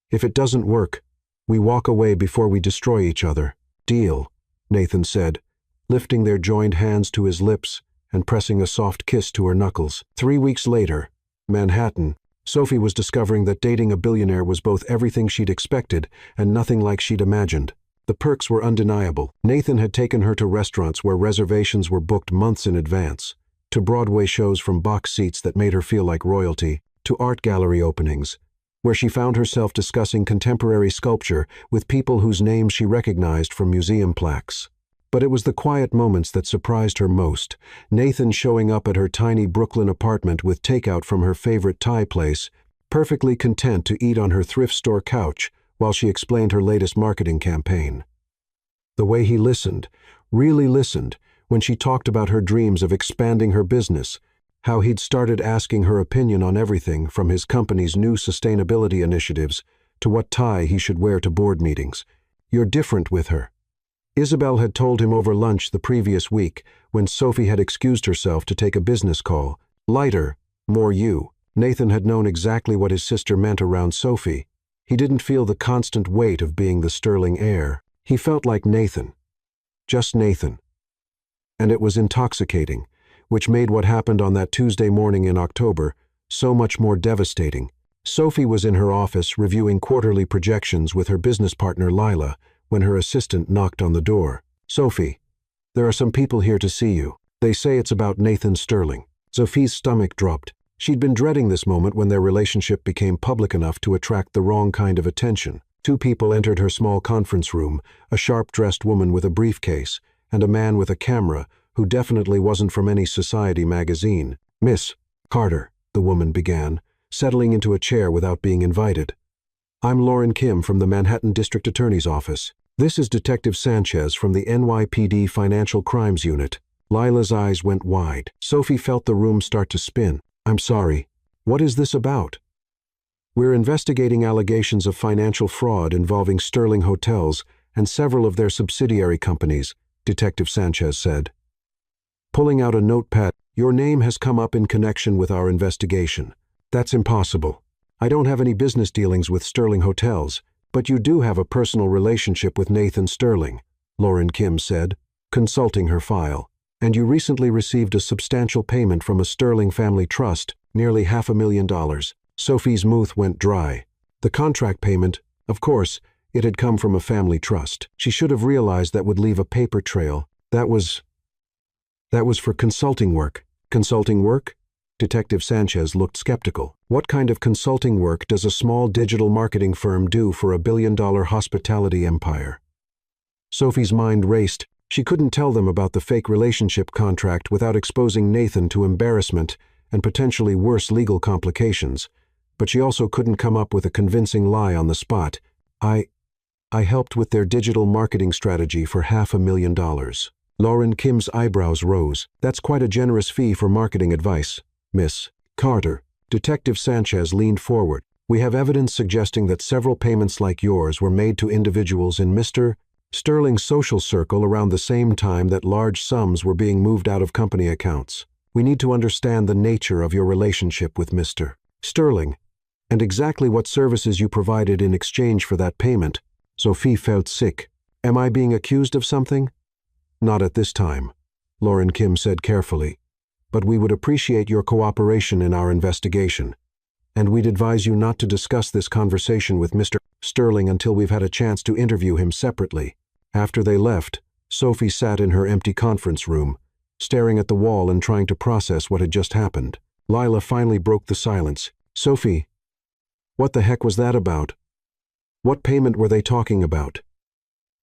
If it doesn't work, we walk away before we destroy each other. Deal, Nathan said, lifting their joined hands to his lips and pressing a soft kiss to her knuckles. 3 weeks later, Manhattan, Sophie was discovering that dating a billionaire was both everything she'd expected and nothing like she'd imagined. The perks were undeniable. Nathan had taken her to restaurants where reservations were booked months in advance, to Broadway shows from box seats that made her feel like royalty, to art gallery openings, where she found herself discussing contemporary sculpture with people whose names she recognized from museum plaques. But it was the quiet moments that surprised her most. Nathan showing up at her tiny Brooklyn apartment with takeout from her favorite Thai place, perfectly content to eat on her thrift store couch while she explained her latest marketing campaign. The way he listened, really listened, when she talked about her dreams of expanding her business, how he'd started asking her opinion on everything from his company's new sustainability initiatives to what tie he should wear to board meetings. You're different with her. Isabel had told him over lunch the previous week when Sophie had excused herself to take a business call. Lighter, more you. Nathan had known exactly what his sister meant around Sophie. He didn't feel the constant weight of being the sterling heir. He felt like Nathan. Just Nathan. And it was intoxicating, which made what happened on that Tuesday morning in October so much more devastating. Sophie was in her office reviewing quarterly projections with her business partner Lila when her assistant knocked on the door. Sophie, there are some people here to see you. They say it's about Nathan Sterling. Sophie's stomach dropped. She'd been dreading this moment when their relationship became public enough to attract the wrong kind of attention. 2 people entered her small conference room, a sharp-dressed woman with a briefcase, and a man with a camera who definitely wasn't from any society magazine. Miss Carter, the woman began, settling into a chair without being invited. I'm Lauren Kim from the Manhattan District Attorney's Office. This is Detective Sanchez from the NYPD Financial Crimes Unit. Lila's eyes went wide. Sophie felt the room start to spin. I'm sorry. What is this about? We're investigating allegations of financial fraud involving Sterling Hotels and several of their subsidiary companies, Detective Sanchez said. Pulling out a notepad, your name has come up in connection with our investigation. That's impossible. I don't have any business dealings with Sterling Hotels, but you do have a personal relationship with Nathan Sterling, Lauren Kim said, consulting her file. And you recently received a substantial payment from a Sterling family trust, nearly $500,000. Sophie's mouth went dry. The contract payment, of course, it had come from a family trust. She should have realized that would leave a paper trail, That was for consulting work. Consulting work? Detective Sanchez looked skeptical. What kind of consulting work does a small digital marketing firm do for a billion-dollar hospitality empire? Sophie's mind raced. She couldn't tell them about the fake relationship contract without exposing Nathan to embarrassment and potentially worse legal complications, but she also couldn't come up with a convincing lie on the spot. I helped with their digital marketing strategy for $500,000. Lauren Kim's eyebrows rose. That's quite a generous fee for marketing advice, Miss Carter. Detective Sanchez leaned forward. We have evidence suggesting that several payments like yours were made to individuals in Mr. Sterling's social circle around the same time that large sums were being moved out of company accounts. We need to understand the nature of your relationship with Mr. Sterling and exactly what services you provided in exchange for that payment. Sophie felt sick. Am I being accused of something? Not at this time, Lauren Kim said carefully, but we would appreciate your cooperation in our investigation, and we'd advise you not to discuss this conversation with Mr. Sterling until we've had a chance to interview him separately. After they left, Sophie sat in her empty conference room, staring at the wall and trying to process what had just happened. Lila finally broke the silence. Sophie, what the heck was that about? What payment were they talking about?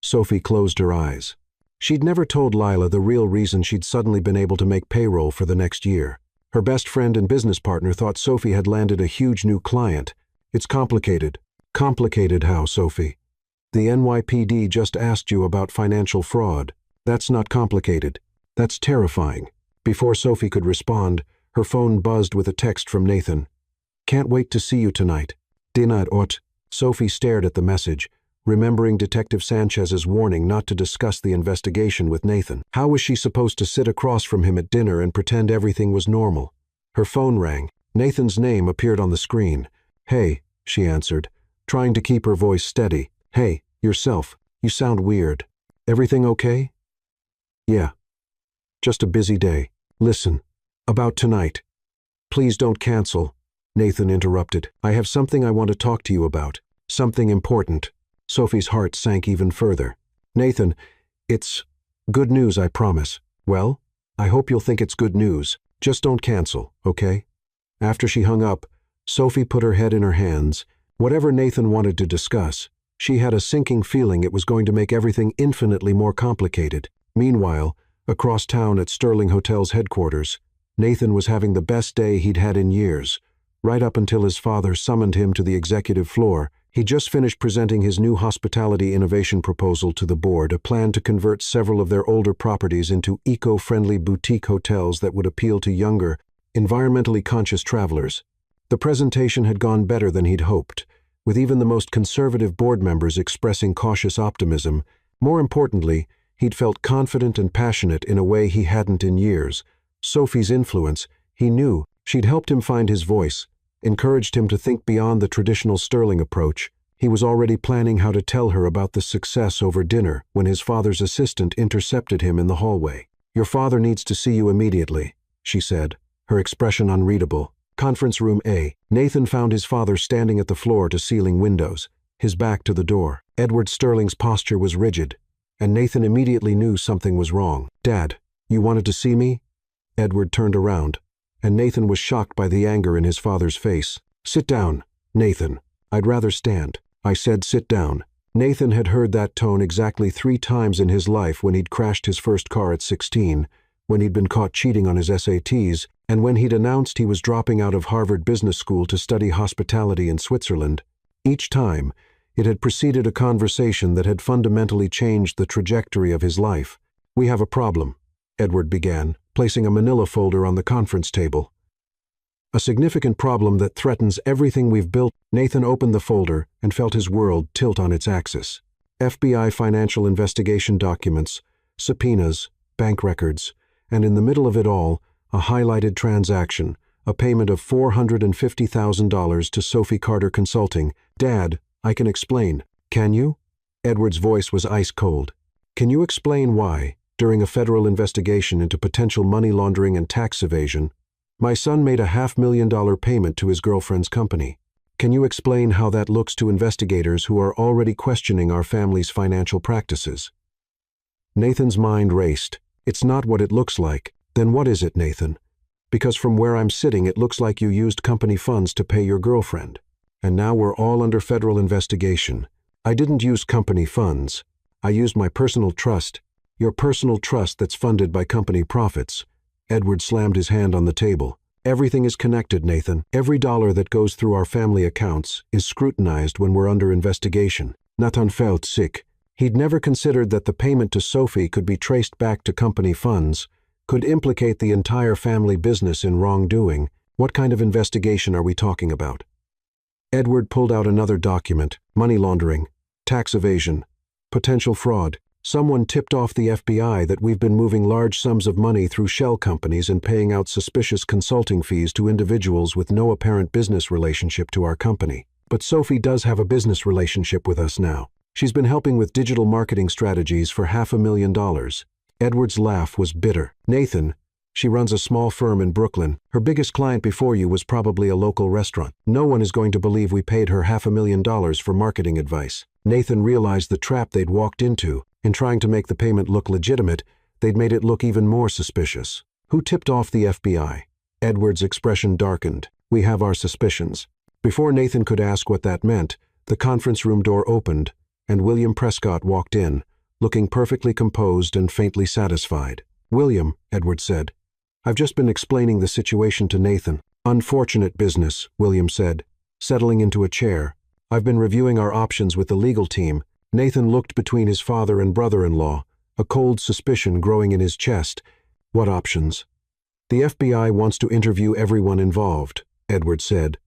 Sophie closed her eyes. She'd never told Lila the real reason she'd suddenly been able to make payroll for the next year. Her best friend and business partner thought Sophie had landed a huge new client. It's complicated. Complicated how, Sophie? The NYPD just asked you about financial fraud. That's not complicated. That's terrifying. Before Sophie could respond, her phone buzzed with a text from Nathan. Can't wait to see you tonight. Dinner at. Sophie stared at the message, remembering Detective Sanchez's warning not to discuss the investigation with Nathan. How was she supposed to sit across from him at dinner and pretend everything was normal? Her phone rang. Nathan's name appeared on the screen. Hey, she answered, trying to keep her voice steady. Hey, yourself. You sound weird. Everything okay? Yeah. Just a busy day. Listen, about tonight. Please don't cancel, Nathan interrupted. I have something I want to talk to you about. Something important. Sophie's heart sank even further. Nathan, it's good news, I promise. Well, I hope you'll think it's good news. Just don't cancel, okay? After she hung up, Sophie put her head in her hands. Whatever Nathan wanted to discuss, she had a sinking feeling it was going to make everything infinitely more complicated. Meanwhile, across town at Sterling Hotel's headquarters, Nathan was having the best day he'd had in years, right up until his father summoned him to the executive floor. He just finished presenting his new hospitality innovation proposal to the board, a plan to convert several of their older properties into eco-friendly boutique hotels that would appeal to younger, environmentally conscious travelers. The presentation had gone better than he'd hoped, with even the most conservative board members expressing cautious optimism. More importantly, he'd felt confident and passionate in a way he hadn't in years. Sophie's influence, he knew, she'd helped him find his voice, encouraged him to think beyond the traditional Sterling approach. He was already planning how to tell her about the success over dinner when his father's assistant intercepted him in the hallway. Your father needs to see you immediately, she said, her expression unreadable. Conference room A. Nathan found his father standing at the floor-to-ceiling windows, his back to the door. Edward Sterling's posture was rigid, and Nathan immediately knew something was wrong. Dad, you wanted to see me? Edward turned around, and Nathan was shocked by the anger in his father's face. Sit down, Nathan. I'd rather stand. I said sit down. Nathan had heard that tone exactly 3 times in his life: when he'd crashed his first car at 16, when he'd been caught cheating on his SATs, and when he'd announced he was dropping out of Harvard Business School to study hospitality in Switzerland. Each time, it had preceded a conversation that had fundamentally changed the trajectory of his life. We have a problem, Edward began, placing a manila folder on the conference table. A significant problem that threatens everything we've built. Nathan opened the folder and felt his world tilt on its axis. FBI financial investigation documents, subpoenas, bank records, and in the middle of it all, a highlighted transaction, a payment of $450,000 to Sophie Carter Consulting. Dad, I can explain. Can you? Edward's voice was ice cold. Can you explain why, during a federal investigation into potential money laundering and tax evasion, my son made a $500,000 payment to his girlfriend's company? Can you explain how that looks to investigators who are already questioning our family's financial practices? Nathan's mind raced. It's not what it looks like. Then what is it, Nathan? Because from where I'm sitting, it looks like you used company funds to pay your girlfriend. And now we're all under federal investigation. I didn't use company funds. I used my personal trust. Your personal trust that's funded by company profits. Edward slammed his hand on the table. Everything is connected, Nathan. Every dollar that goes through our family accounts is scrutinized when we're under investigation. Nathan felt sick. He'd never considered that the payment to Sophie could be traced back to company funds, could implicate the entire family business in wrongdoing. What kind of investigation are we talking about? Edward pulled out another document. Money laundering, tax evasion, potential fraud. Someone tipped off the FBI that we've been moving large sums of money through shell companies and paying out suspicious consulting fees to individuals with no apparent business relationship to our company. But Sophie does have a business relationship with us now. She's been helping with digital marketing strategies for $500,000. Edward's laugh was bitter. Nathan, she runs a small firm in Brooklyn. Her biggest client before you was probably a local restaurant. No one is going to believe we paid her $500,000 for marketing advice. Nathan realized the trap they'd walked into. In trying to make the payment look legitimate, they'd made it look even more suspicious. Who tipped off the FBI? Edward's expression darkened. We have our suspicions. Before Nathan could ask what that meant, the conference room door opened, and William Prescott walked in, looking perfectly composed and faintly satisfied. William, Edward said, I've just been explaining the situation to Nathan. Unfortunate business, William said, settling into a chair. I've been reviewing our options with the legal team. Nathan looked between his father and brother-in-law, a cold suspicion growing in his chest. What options? The FBI wants to interview everyone involved, Edward said.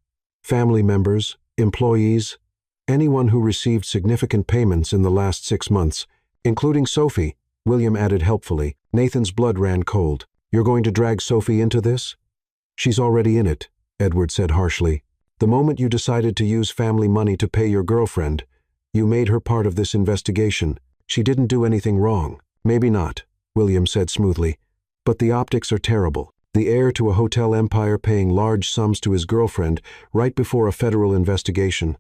Family members, employees, anyone who received significant payments in the last 6 months, including Sophie, William added helpfully. Nathan's blood ran cold. You're going to drag Sophie into this? She's already in it, Edward said harshly. The moment you decided to use family money to pay your girlfriend, you made her part of this investigation. She didn't do anything wrong. Maybe not, William said smoothly. But the optics are terrible. The heir to a hotel empire paying large sums to his girlfriend right before a federal investigation.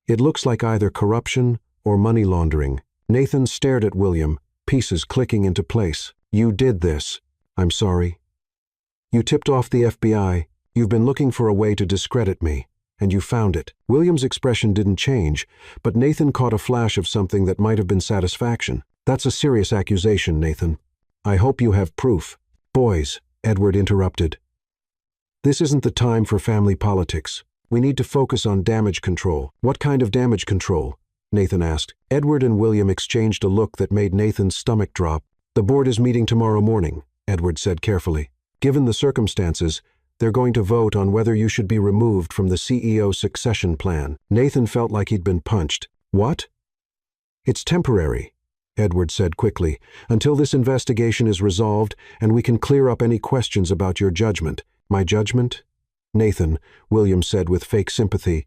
It looks like either corruption or money laundering. Nathan stared at William, pieces clicking into place. You did this. I'm sorry. You tipped off the FBI. You've been looking for a way to discredit me. And you found it. William's expression didn't change, but Nathan caught a flash of something that might have been satisfaction. That's a serious accusation, Nathan. I hope you have proof. Boys, Edward interrupted. This isn't the time for family politics. We need to focus on damage control. What kind of damage control? Nathan asked. Edward and William exchanged a look that made Nathan's stomach drop. The board is meeting tomorrow morning, Edward said carefully. Given the circumstances, they're going to vote on whether you should be removed from the CEO succession plan. Nathan felt like he'd been punched. What? It's temporary, Edward said quickly, until this investigation is resolved and we can clear up any questions about your judgment. My judgment? Nathan, William said with fake sympathy,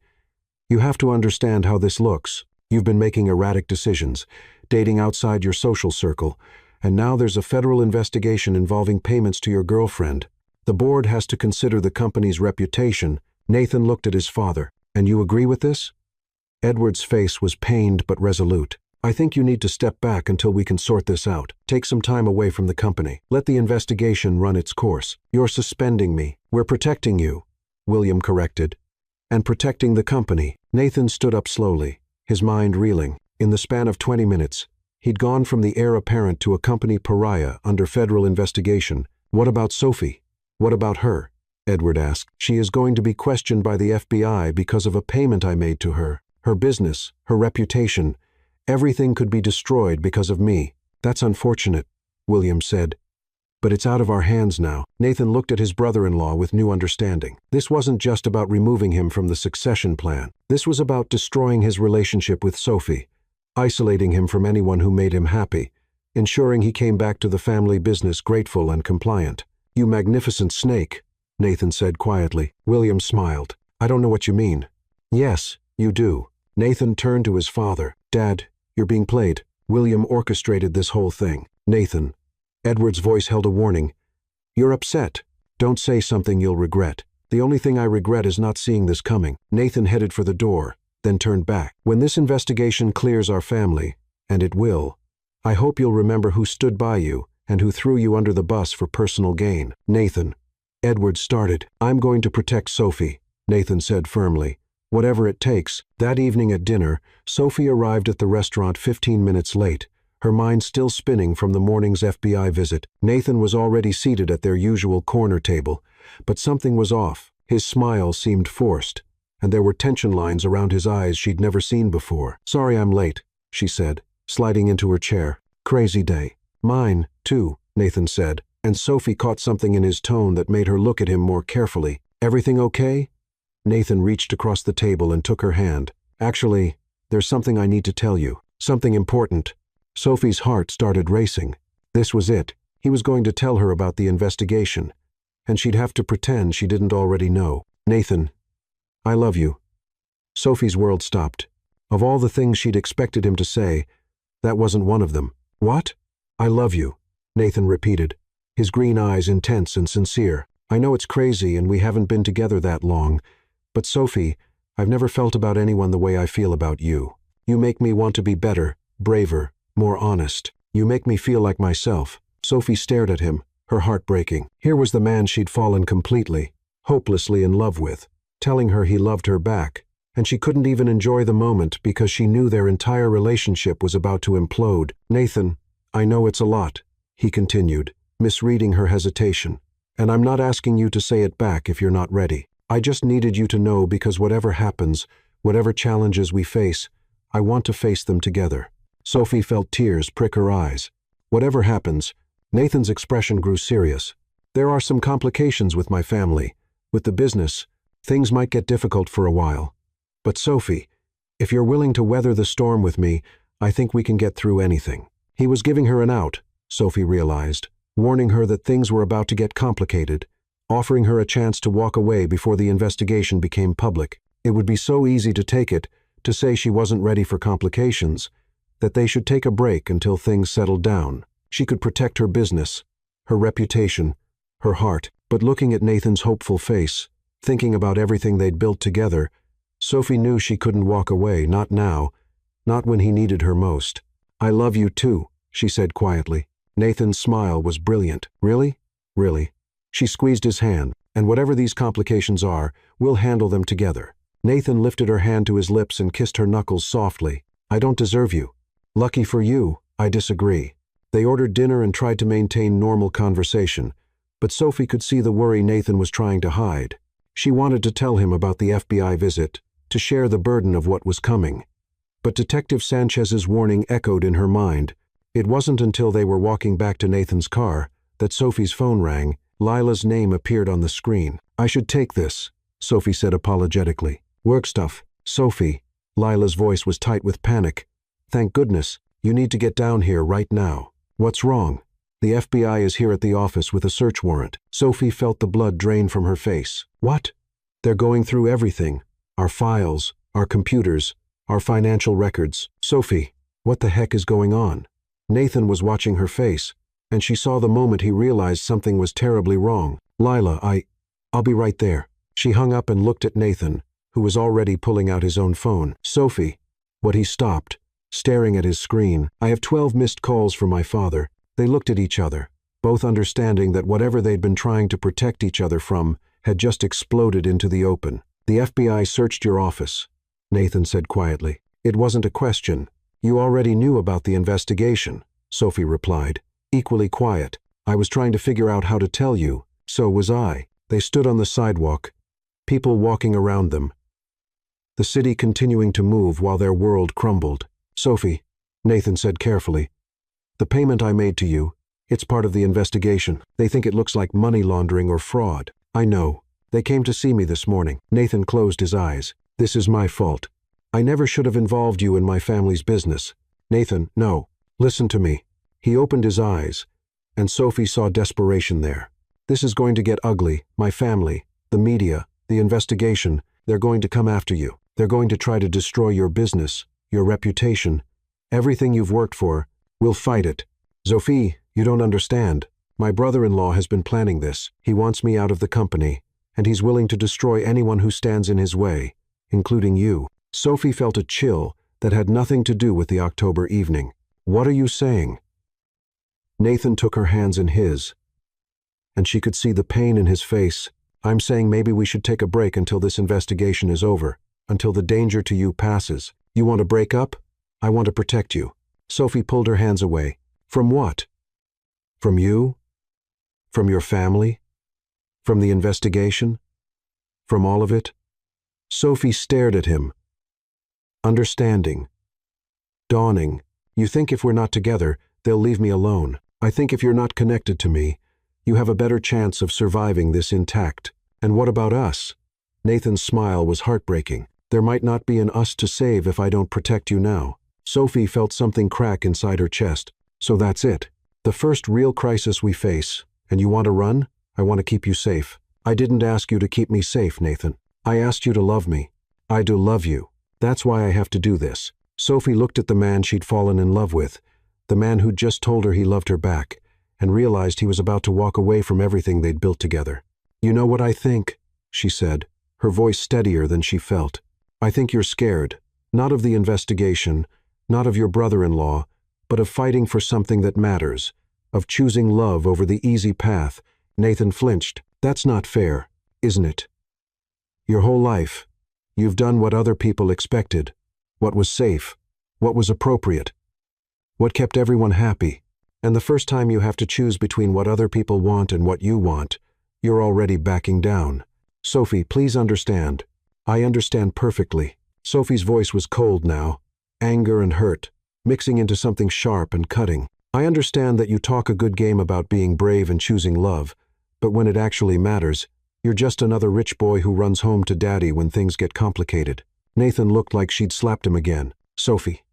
you have to understand how this looks. You've been making erratic decisions, dating outside your social circle, and now there's a federal investigation involving payments to your girlfriend. The board has to consider the company's reputation. Nathan looked at his father. And you agree with this? Edward's face was pained but resolute. I think you need to step back until we can sort this out. Take some time away from the company. Let the investigation run its course. You're suspending me. We're protecting you, William corrected. And protecting the company. Nathan stood up slowly, his mind reeling. In the span of 20 minutes, he'd gone from the heir apparent to a company pariah under federal investigation. What about Sophie? What about her? Edward asked. She is going to be questioned by the FBI because of a payment I made to her. Her business, her reputation, everything could be destroyed because of me. That's unfortunate, William said. But it's out of our hands now. Nathan looked at his brother-in-law with new understanding. This wasn't just about removing him from the succession plan. This was about destroying his relationship with Sophie, isolating him from anyone who made him happy, ensuring he came back to the family business grateful and compliant. You magnificent snake, Nathan said quietly. William smiled. I don't know what you mean. Yes, you do. Nathan turned to his father. Dad, you're being played. William orchestrated this whole thing. Nathan. Edward's voice held a warning. You're upset. Don't say something you'll regret. The only thing I regret is not seeing this coming. Nathan headed for the door, then turned back. When this investigation clears our family, and it will, I hope you'll remember who stood by you and who threw you under the bus for personal gain. Nathan. Edward started. I'm going to protect Sophie, Nathan said firmly. Whatever it takes. That evening at dinner, Sophie arrived at the restaurant 15 minutes late, her mind still spinning from the morning's FBI visit. Nathan was already seated at their usual corner table, but something was off. His smile seemed forced, and there were tension lines around his eyes she'd never seen before. Sorry I'm late, she said, sliding into her chair. Crazy day. Mine, too, Nathan said, and Sophie caught something in his tone that made her look at him more carefully. Everything okay? Nathan reached across the table and took her hand. Actually, there's something I need to tell you. Something important. Sophie's heart started racing. This was it. He was going to tell her about the investigation, and she'd have to pretend she didn't already know. Nathan, I love you. Sophie's world stopped. Of all the things she'd expected him to say, that wasn't one of them. What? I love you, Nathan repeated, his green eyes intense and sincere. I know it's crazy and we haven't been together that long, but Sophie, I've never felt about anyone the way I feel about you. You make me want to be better, braver, more honest. You make me feel like myself. Sophie stared at him, her heart breaking. Here was the man she'd fallen completely, hopelessly in love with, telling her he loved her back, and she couldn't even enjoy the moment because she knew their entire relationship was about to implode. Nathan, I know it's a lot, he continued, misreading her hesitation, and I'm not asking you to say it back if you're not ready. I just needed you to know because whatever happens, whatever challenges we face, I want to face them together. Sophie felt tears prick her eyes. Whatever happens, Nathan's expression grew serious. There are some complications with my family. With the business, things might get difficult for a while. But Sophie, if you're willing to weather the storm with me, I think we can get through anything. He was giving her an out, Sophie realized, warning her that things were about to get complicated, offering her a chance to walk away before the investigation became public. It would be so easy to take it, to say she wasn't ready for complications, that they should take a break until things settled down. She could protect her business, her reputation, her heart. But looking at Nathan's hopeful face, thinking about everything they'd built together, Sophie knew she couldn't walk away, not now, not when he needed her most. I love you too, she said quietly. Nathan's smile was brilliant. Really? Really? She squeezed his hand. And whatever these complications are, we'll handle them together. Nathan lifted her hand to his lips and kissed her knuckles softly. I don't deserve you. Lucky for you, I disagree. They ordered dinner and tried to maintain normal conversation, but Sophie could see the worry Nathan was trying to hide. She wanted to tell him about the FBI visit, to share the burden of what was coming. But Detective Sanchez's warning echoed in her mind. It wasn't until they were walking back to Nathan's car that Sophie's phone rang. Lila's name appeared on the screen. I should take this, Sophie said apologetically. Work stuff. Sophie. Lila's voice was tight with panic. Thank goodness. You need to get down here right now. What's wrong? The FBI is here at the office with a search warrant. Sophie felt the blood drain from her face. What? They're going through everything. Our files, our computers, our financial records. Sophie, what the heck is going on? Nathan was watching her face, and she saw the moment he realized something was terribly wrong. Lila, I'll be right there. She hung up and looked at Nathan, who was already pulling out his own phone. Sophie. What he stopped, staring at his screen. I have 12 missed calls from my father. They looked at each other, both understanding that whatever they'd been trying to protect each other from had just exploded into the open. The FBI searched your office, Nathan said quietly. It wasn't a question. You already knew about the investigation, Sophie replied, equally quiet. I was trying to figure out how to tell you. So was I. They stood on the sidewalk, people walking around them, the city continuing to move while their world crumbled. Sophie, Nathan said carefully, the payment I made to you, it's part of the investigation. They think it looks like money laundering or fraud. I know. They came to see me this morning. Nathan closed his eyes. This is my fault. I never should have involved you in my family's business. Nathan, no. Listen to me. He opened his eyes, and Sophie saw desperation there. This is going to get ugly. My family, the media, the investigation, they're going to come after you. They're going to try to destroy your business, your reputation, everything you've worked for. We'll fight it. Sophie, you don't understand. My brother-in-law has been planning this. He wants me out of the company, and he's willing to destroy anyone who stands in his way, including you. Sophie felt a chill that had nothing to do with the October evening. What are you saying? Nathan took her hands in his, and she could see the pain in his face. I'm saying maybe we should take a break until this investigation is over, until the danger to you passes. You want to break up? I want to protect you. Sophie pulled her hands away. From what? From you? From your family? From the investigation? From all of it? Sophie stared at him. Understanding. Dawning. You think if we're not together, they'll leave me alone. I think if you're not connected to me, you have a better chance of surviving this intact. And what about us? Nathan's smile was heartbreaking. There might not be an us to save if I don't protect you now. Sophie felt something crack inside her chest. So that's it. The first real crisis we face. And you want to run? I want to keep you safe. I didn't ask you to keep me safe, Nathan. I asked you to love me. I do love you. That's why I have to do this. Sophie looked at the man she'd fallen in love with, the man who'd just told her he loved her back, and realized he was about to walk away from everything they'd built together. You know what I think? She said, her voice steadier than she felt. I think you're scared, not of the investigation, not of your brother-in-law, but of fighting for something that matters, of choosing love over the easy path. Nathan flinched. That's not fair, isn't it? Your whole life, you've done what other people expected, what was safe, what was appropriate, what kept everyone happy. And the first time you have to choose between what other people want and what you want, you're already backing down. Sophie, please understand. I understand perfectly. Sophie's voice was cold now, anger and hurt, mixing into something sharp and cutting. I understand that you talk a good game about being brave and choosing love, but when it actually matters, you're just another rich boy who runs home to daddy when things get complicated. Nathan looked like she'd slapped him again. Sophie.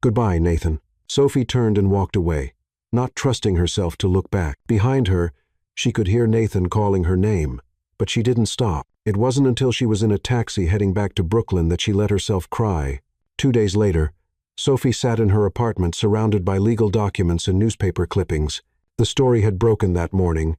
Goodbye, Nathan. Sophie turned and walked away, not trusting herself to look back. Behind her, she could hear Nathan calling her name, but she didn't stop. It wasn't until she was in a taxi heading back to Brooklyn that she let herself cry. 2 days later, Sophie sat in her apartment surrounded by legal documents and newspaper clippings. The story had broken that morning.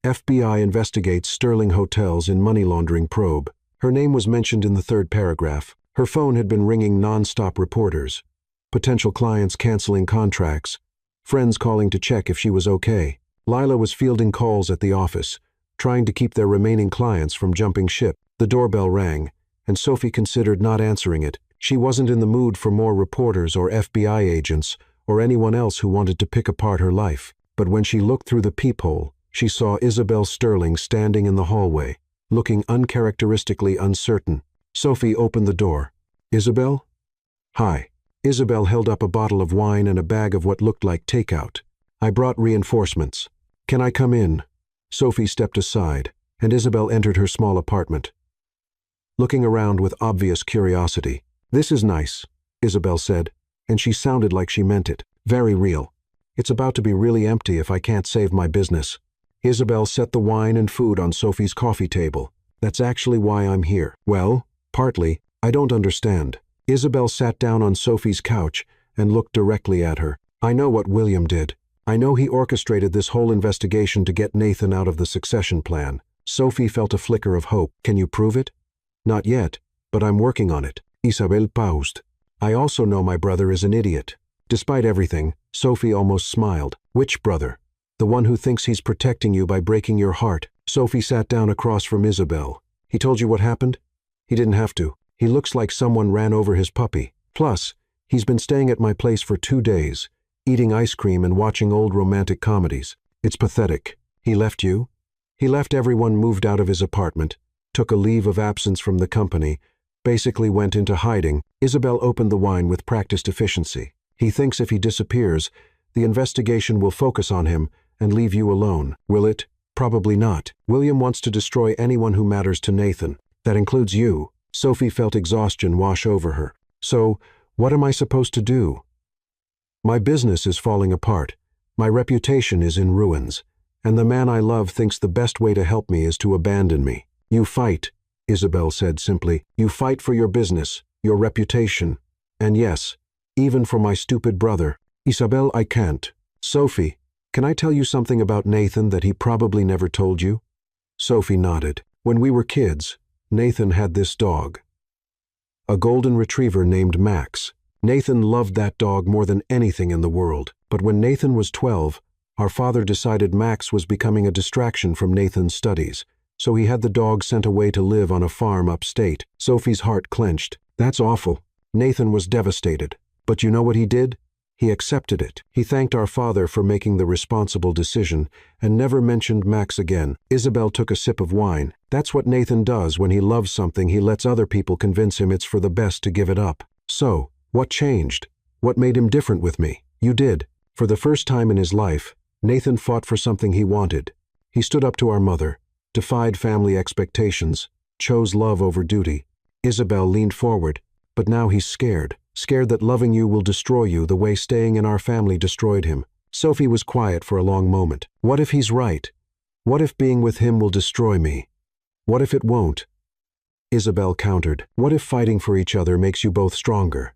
FBI investigates Sterling Hotels in money laundering probe. Her name was mentioned in the 3rd paragraph. Her phone had been ringing non-stop reporters. Potential clients canceling contracts. Friends calling to check if she was okay. Lila was fielding calls at the office, trying to keep their remaining clients from jumping ship. The doorbell rang, and Sophie considered not answering it. She wasn't in the mood for more reporters or FBI agents or anyone else who wanted to pick apart her life. But when she looked through the peephole, she saw Isabel Sterling standing in the hallway, looking uncharacteristically uncertain. Sophie opened the door. Isabel? Hi. Isabel held up a bottle of wine and a bag of what looked like takeout. I brought reinforcements. Can I come in? Sophie stepped aside, and Isabel entered her small apartment, looking around with obvious curiosity. This is nice, Isabel said, and she sounded like she meant it. Very real. It's about to be really empty if I can't save my business. Isabel set the wine and food on Sophie's coffee table. That's actually why I'm here. Well, partly. I don't understand. Isabel sat down on Sophie's couch and looked directly at her. I know what William did. I know he orchestrated this whole investigation to get Nathan out of the succession plan. Sophie felt a flicker of hope. Can you prove it? Not yet, but I'm working on it. Isabel paused. I also know my brother is an idiot. Despite everything, Sophie almost smiled. Which brother? The one who thinks he's protecting you by breaking your heart. Sophie sat down across from Isabel. He told you what happened? He didn't have to. He looks like someone ran over his puppy. Plus, he's been staying at my place for 2 days, eating ice cream and watching old romantic comedies. It's pathetic. He left you? He left everyone, moved out of his apartment, took a leave of absence from the company, basically went into hiding. Isabel opened the wine with practiced efficiency. He thinks if he disappears, the investigation will focus on him and leave you alone. Will it? Probably not. William wants to destroy anyone who matters to Nathan. That includes you. Sophie felt exhaustion wash over her. So, what am I supposed to do? My business is falling apart. My reputation is in ruins. And the man I love thinks the best way to help me is to abandon me. You fight, Isabel said simply. You fight for your business, your reputation. And yes, even for my stupid brother. Isabel, I can't. Sophie, can I tell you something about Nathan that he probably never told you? Sophie nodded. When we were kids, Nathan had this dog. A golden retriever named Max. Nathan loved that dog more than anything in the world. But when Nathan was 12, our father decided Max was becoming a distraction from Nathan's studies, so he had the dog sent away to live on a farm upstate. Sophie's heart clenched. That's awful. Nathan was devastated. But you know what he did? He accepted it. He thanked our father for making the responsible decision and never mentioned Max again. Isabel took a sip of wine. That's what Nathan does when he loves something. He lets other people convince him it's for the best to give it up. So, what changed? What made him different with me? You did. For the first time in his life, Nathan fought for something he wanted. He stood up to our mother, defied family expectations, chose love over duty. Isabel leaned forward, but now he's scared. Scared that loving you will destroy you the way staying in our family destroyed him. Sophie was quiet for a long moment. What if he's right? What if being with him will destroy me? What if it won't? Isabel countered. What if fighting for each other makes you both stronger?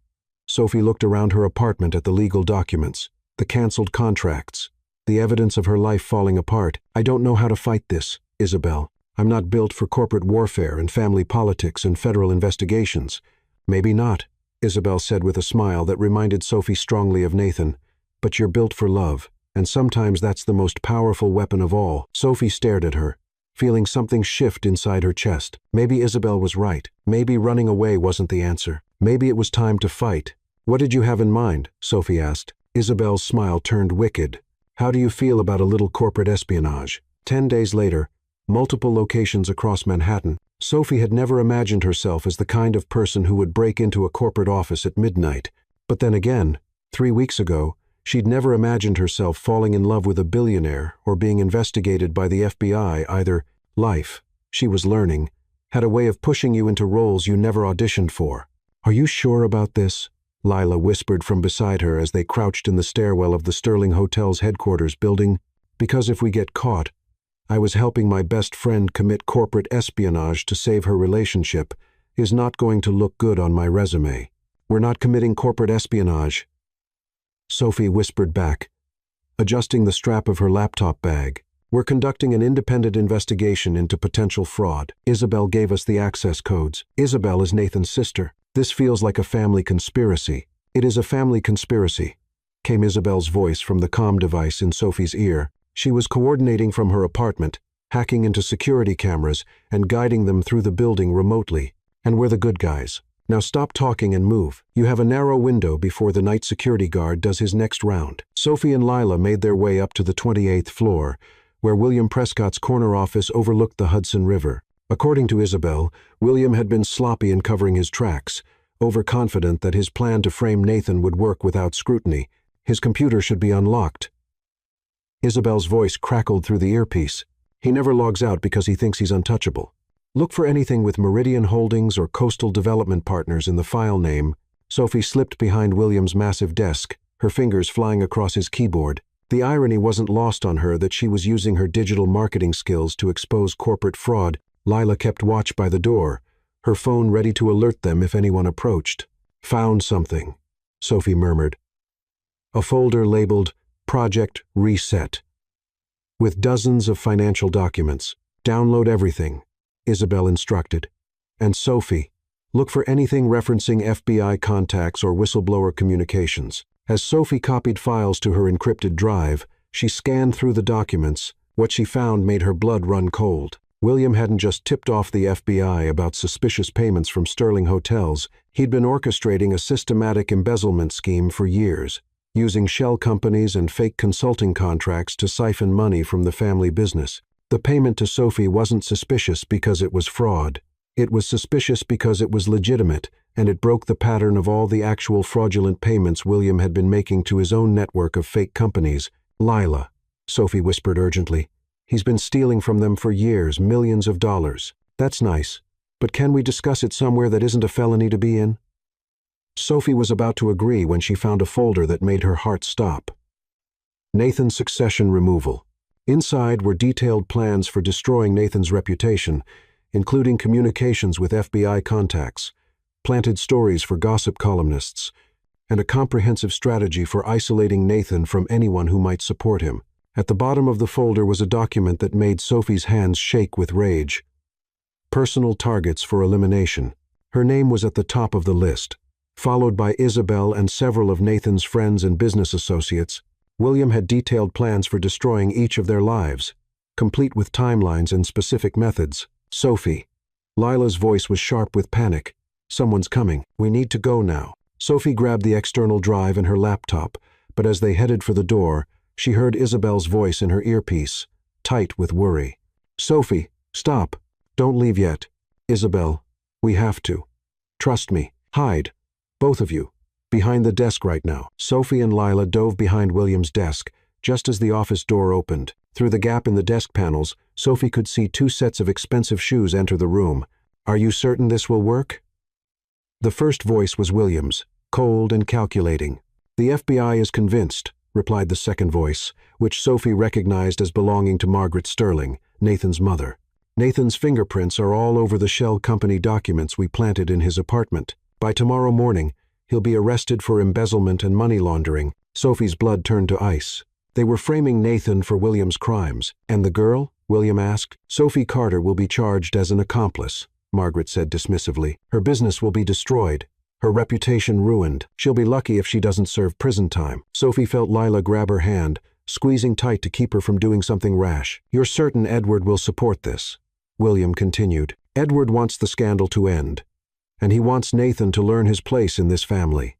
Sophie looked around her apartment at the legal documents, the canceled contracts, the evidence of her life falling apart. I don't know how to fight this, Isabel. I'm not built for corporate warfare and family politics and federal investigations. Maybe not, Isabel said with a smile that reminded Sophie strongly of Nathan. But you're built for love, and sometimes that's the most powerful weapon of all. Sophie stared at her, feeling something shift inside her chest. Maybe Isabel was right. Maybe running away wasn't the answer. Maybe it was time to fight. What did you have in mind? Sophie asked. Isabel's smile turned wicked. How do you feel about a little corporate espionage? 10 days later, multiple locations across Manhattan. Sophie had never imagined herself as the kind of person who would break into a corporate office at midnight. But then again, 3 weeks ago, she'd never imagined herself falling in love with a billionaire or being investigated by the FBI either. Life, she was learning, had a way of pushing you into roles you never auditioned for. Are you sure about this? Lila whispered from beside her as they crouched in the stairwell of the Sterling Hotel's headquarters building. Because if we get caught, I was helping my best friend commit corporate espionage to save her relationship, is not going to look good on my resume. We're not committing corporate espionage, Sophie whispered back, adjusting the strap of her laptop bag. We're conducting an independent investigation into potential fraud. Isabel gave us the access codes. Isabel is Nathan's sister. This feels like a family conspiracy. It is a family conspiracy, came Isabel's voice from the comm device in Sophie's ear. She was coordinating from her apartment, hacking into security cameras and guiding them through the building remotely. And we're the good guys. Now stop talking and move. You have a narrow window before the night security guard does his next round. Sophie and Lila made their way up to the 28th floor, where William Prescott's corner office overlooked the Hudson River. According to Isabel, William had been sloppy in covering his tracks, overconfident that his plan to frame Nathan would work without scrutiny. His computer should be unlocked. Isabel's voice crackled through the earpiece. He never logs out because he thinks he's untouchable. Look for anything with Meridian Holdings or Coastal Development Partners in the file name. Sophie slipped behind William's massive desk, her fingers flying across his keyboard. The irony wasn't lost on her that she was using her digital marketing skills to expose corporate fraud. Lila kept watch by the door, her phone ready to alert them if anyone approached. Found something, Sophie murmured. A folder labeled Project Reset, with dozens of financial documents. Download everything, Isabel instructed. And Sophie, look for anything referencing FBI contacts or whistleblower communications. As Sophie copied files to her encrypted drive, she scanned through the documents. What she found made her blood run cold. William hadn't just tipped off the FBI about suspicious payments from Sterling hotels. He'd been orchestrating a systematic embezzlement scheme for years, using shell companies and fake consulting contracts to siphon money from the family business. The payment to Sophie wasn't suspicious because it was fraud. It was suspicious because it was legitimate, and it broke the pattern of all the actual fraudulent payments William had been making to his own network of fake companies. Lila, Sophie whispered urgently. He's been stealing from them for years, millions of dollars. That's nice, but can we discuss it somewhere that isn't a felony to be in? Sophie was about to agree when she found a folder that made her heart stop. Nathan's succession removal. Inside were detailed plans for destroying Nathan's reputation, including communications with FBI contacts, planted stories for gossip columnists, and a comprehensive strategy for isolating Nathan from anyone who might support him. At the bottom of the folder was a document that made Sophie's hands shake with rage. Personal targets for elimination. Her name was at the top of the list. Followed by Isabel and several of Nathan's friends and business associates, William had detailed plans for destroying each of their lives, complete with timelines and specific methods. Sophie. Lila's voice was sharp with panic. Someone's coming. We need to go now. Sophie grabbed the external drive and her laptop, but as they headed for the door, she heard Isabel's voice in her earpiece, tight with worry. Sophie, stop. Don't leave yet. Isabel, we have to. Trust me. Hide. Both of you. Behind the desk right now. Sophie and Lila dove behind William's desk, just as the office door opened. Through the gap in the desk panels, Sophie could see 2 sets of expensive shoes enter the room. Are you certain this will work? The first voice was William's, cold and calculating. The FBI is convinced, replied the second voice, which Sophie recognized as belonging to Margaret Sterling, Nathan's mother. Nathan's fingerprints are all over the shell company documents we planted in his apartment. By tomorrow morning, he'll be arrested for embezzlement and money laundering. Sophie's blood turned to ice. They were framing Nathan for William's crimes. And the girl? William asked. Sophie Carter will be charged as an accomplice, Margaret said dismissively. Her business will be destroyed. Her reputation ruined. She'll be lucky if she doesn't serve prison time. Sophie felt Lila grab her hand, squeezing tight to keep her from doing something rash. You're certain Edward will support this? William continued. Edward wants the scandal to end, and he wants Nathan to learn his place in this family.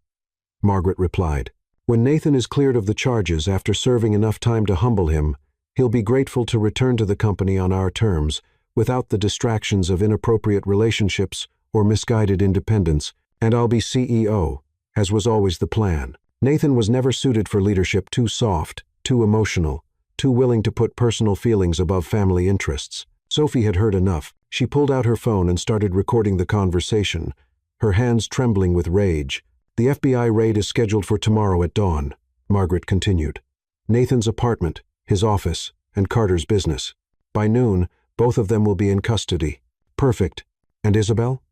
Margaret replied. When Nathan is cleared of the charges after serving enough time to humble him, he'll be grateful to return to the company on our terms, without the distractions of inappropriate relationships or misguided independence, and I'll be CEO, as was always the plan. Nathan was never suited for leadership too soft, too emotional, too willing to put personal feelings above family interests. Sophie had heard enough. She pulled out her phone and started recording the conversation, her hands trembling with rage. The FBI raid is scheduled for tomorrow at dawn, Margaret continued. Nathan's apartment, his office, and Carter's business. By noon, both of them will be in custody. Perfect. And Isabel?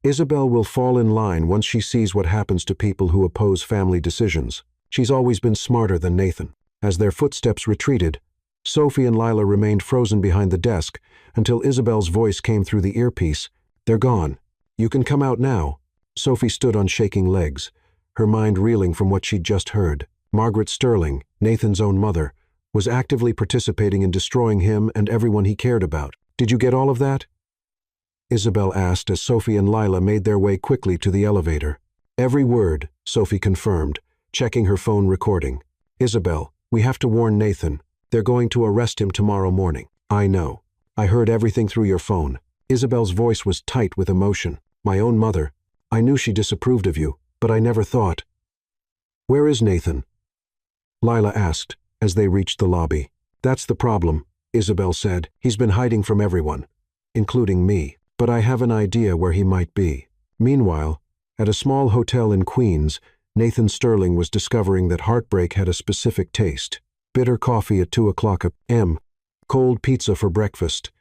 Isabel will fall in line once she sees what happens to people who oppose family decisions. She's always been smarter than Nathan. As their footsteps retreated, Sophie and Lila remained frozen behind the desk until Isabel's voice came through the earpiece. They're gone. You can come out now. Sophie stood on shaking legs, her mind reeling from what she'd just heard. Margaret Sterling, Nathan's own mother, was actively participating in destroying him and everyone he cared about. Did you get all of that? Isabel asked as Sophie and Lila made their way quickly to the elevator. Every word, Sophie confirmed, checking her phone recording. Isabel, we have to warn Nathan. They're going to arrest him tomorrow morning. I know. I heard everything through your phone. Isabel's voice was tight with emotion. My own mother. I knew she disapproved of you, but I never thought. Where is Nathan? Lila asked as they reached the lobby. That's the problem, Isabel said. He's been hiding from everyone, including me. But I have an idea where he might be. Meanwhile, at a small hotel in Queens, Nathan Sterling was discovering that heartbreak had a specific taste. Bitter coffee at 2:00 a.m., cold pizza for breakfast,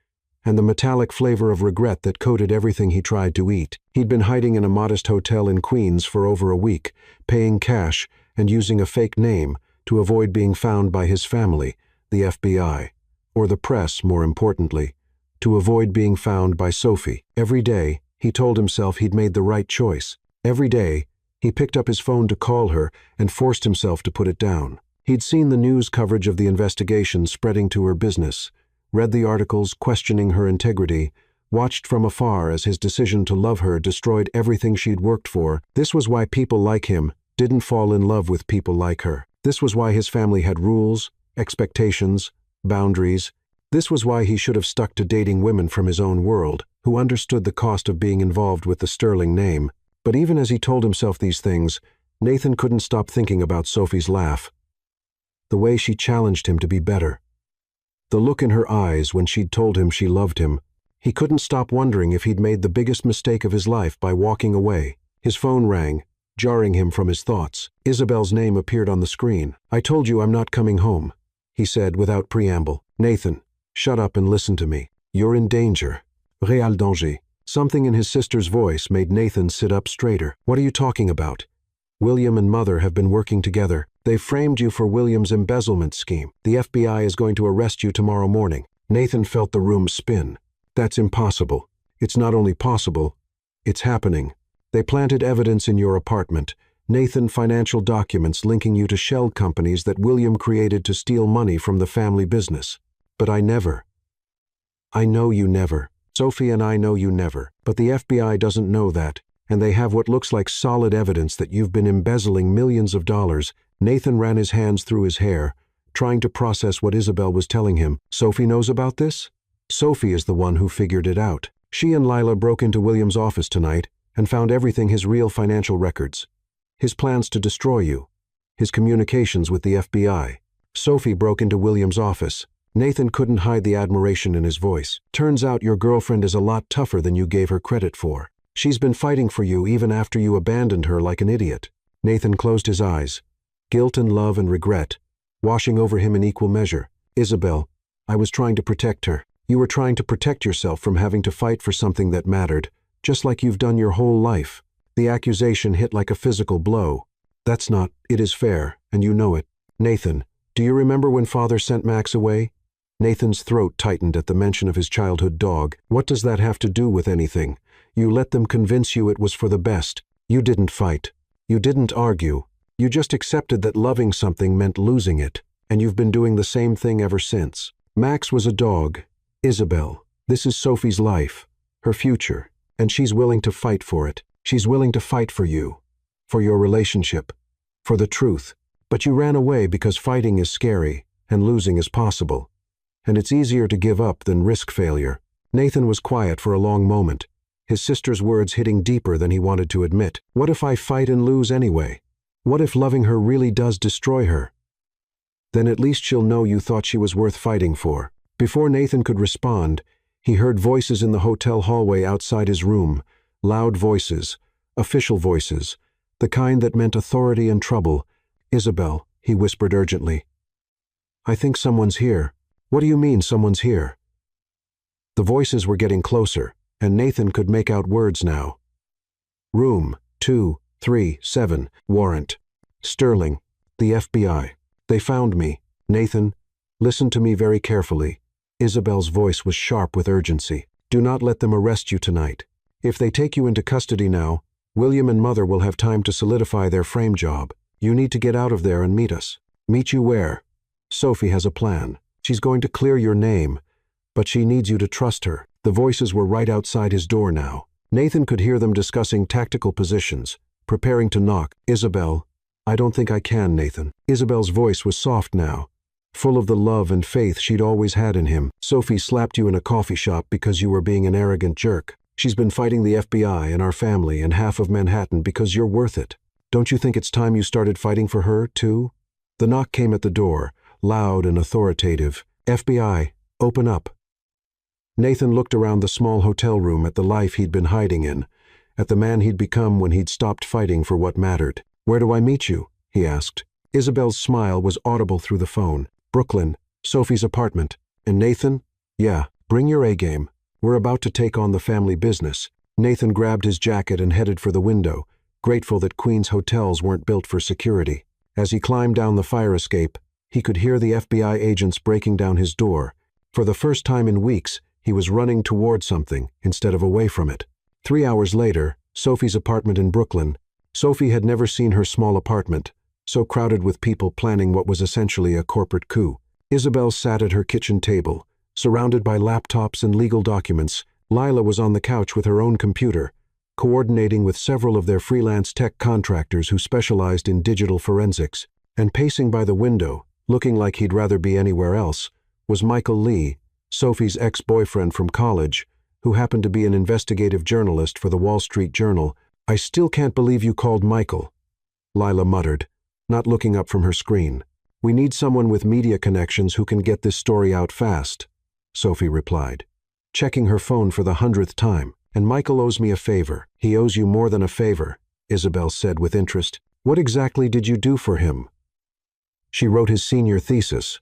and the metallic flavor of regret that coated everything he tried to eat. He'd been hiding in a modest hotel in Queens for over a week, paying cash and using a fake name to avoid being found by his family, the FBI, or the press, more importantly, to avoid being found by Sophie. Every day, he told himself he'd made the right choice. Every day, he picked up his phone to call her and forced himself to put it down. He'd seen the news coverage of the investigation spreading to her business, read the articles questioning her integrity, watched from afar as his decision to love her destroyed everything she'd worked for. This was why people like him didn't fall in love with people like her. This was why his family had rules, expectations, boundaries. This was why he should have stuck to dating women from his own world, who understood the cost of being involved with the Sterling name. But even as he told himself these things, Nathan couldn't stop thinking about Sophie's laugh. The way she challenged him to be better. The look in her eyes when she'd told him she loved him. He couldn't stop wondering if he'd made the biggest mistake of his life by walking away. His phone rang, jarring him from his thoughts. Isabel's name appeared on the screen. I told you I'm not coming home, he said without preamble. Nathan, shut up and listen to me. You're in danger. Réel danger. Something in his sister's voice made Nathan sit up straighter. What are you talking about? William and Mother have been working together. They framed you for William's embezzlement scheme. The FBI is going to arrest you tomorrow morning. Nathan felt the room spin. That's impossible. It's not only possible, it's happening. They planted evidence in your apartment, Nathan, financial documents linking you to shell companies that William created to steal money from the family business. But I know you never. Sophie and I know you never. But the FBI doesn't know that, and they have what looks like solid evidence that you've been embezzling millions of dollars. Nathan ran his hands through his hair, trying to process what Isabel was telling him. Sophie knows about this? Sophie is the one who figured it out. She and Lila broke into William's office tonight and found everything: his real financial records, his plans to destroy you, his communications with the FBI. Sophie broke into William's office. Nathan couldn't hide the admiration in his voice. Turns out your girlfriend is a lot tougher than you gave her credit for. She's been fighting for you even after you abandoned her like an idiot. Nathan closed his eyes. Guilt and love and regret, washing over him in equal measure. Isabel, I was trying to protect her. You were trying to protect yourself from having to fight for something that mattered, just like you've done your whole life. The accusation hit like a physical blow. That's not, it is fair, and you know it. Nathan, do you remember when Father sent Max away? Nathan's throat tightened at the mention of his childhood dog. What does that have to do with anything? You let them convince you it was for the best. You didn't fight. You didn't argue. You just accepted that loving something meant losing it, and you've been doing the same thing ever since. Max was a dog. Isabel, this is Sophie's life, her future, and she's willing to fight for it. She's willing to fight for you, for your relationship, for the truth. But you ran away because fighting is scary and losing is possible. And it's easier to give up than risk failure. Nathan was quiet for a long moment, his sister's words hitting deeper than he wanted to admit. What if I fight and lose anyway? What if loving her really does destroy her? Then at least she'll know you thought she was worth fighting for. Before Nathan could respond, he heard voices in the hotel hallway outside his room, loud voices, official voices, the kind that meant authority and trouble. Isabel, he whispered urgently. I think someone's here. What do you mean someone's here? The voices were getting closer, and Nathan could make out words now. Room 237, warrant. Sterling, the FBI. They found me. Nathan, listen to me very carefully. Isabel's voice was sharp with urgency. Do not let them arrest you tonight. If they take you into custody now, William and Mother will have time to solidify their frame job. You need to get out of there and meet us. Meet you where? Sophie has a plan. She's going to clear your name, but she needs you to trust her. The voices were right outside his door now. Nathan could hear them discussing tactical positions, preparing to knock. Isabel, I don't think I can, Nathan. Isabel's voice was soft now, full of the love and faith she'd always had in him. Sophie slapped you in a coffee shop because you were being an arrogant jerk. She's been fighting the FBI and our family and half of Manhattan because you're worth it. Don't you think it's time you started fighting for her, too? The knock came at the door, loud and authoritative. FBI, open up. Nathan looked around the small hotel room at the life he'd been hiding in, at the man he'd become when he'd stopped fighting for what mattered. Where do I meet you? He asked. Isabel's smile was audible through the phone. Brooklyn, Sophie's apartment. And Nathan? Yeah, bring your A-game. We're about to take on the family business. Nathan grabbed his jacket and headed for the window, grateful that Queens hotels weren't built for security. As he climbed down the fire escape, he could hear the FBI agents breaking down his door. For the first time in weeks, he was running toward something instead of away from it. 3 hours later, Sophie's apartment in Brooklyn. Sophie had never seen her small apartment, so crowded with people planning what was essentially a corporate coup. Isabel sat at her kitchen table, surrounded by laptops and legal documents. Lila was on the couch with her own computer, coordinating with several of their freelance tech contractors who specialized in digital forensics. And pacing by the window, looking like he'd rather be anywhere else, was Michael Lee, Sophie's ex-boyfriend from college, who happened to be an investigative journalist for the Wall Street Journal. I still can't believe you called Michael, Lila muttered, not looking up from her screen. We need someone with media connections who can get this story out fast, Sophie replied, checking her phone for the 100th time. And Michael owes me a favor. He owes you more than a favor, Isabel said with interest. What exactly did you do for him? She wrote his senior thesis.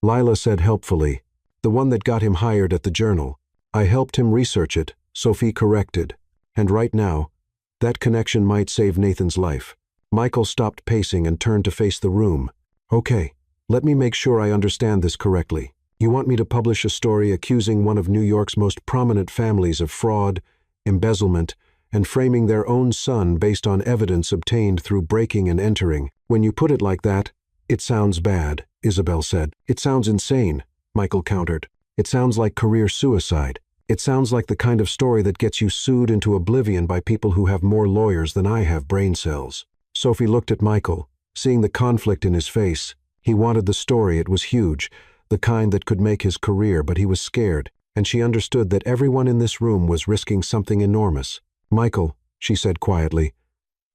Lila said helpfully, the one that got him hired at the Journal. I helped him research it, Sophie corrected. And right now, that connection might save Nathan's life. Michael stopped pacing and turned to face the room. Okay, let me make sure I understand this correctly. You want me to publish a story accusing one of New York's most prominent families of fraud, embezzlement, and framing their own son based on evidence obtained through breaking and entering. When you put it like that, it sounds bad, Isabel said. It sounds insane, Michael countered. It sounds like career suicide. It sounds like the kind of story that gets you sued into oblivion by people who have more lawyers than I have brain cells. Sophie looked at Michael, seeing the conflict in his face. He wanted the story, it was huge, the kind that could make his career, but he was scared, and she understood that everyone in this room was risking something enormous. Michael, she said quietly,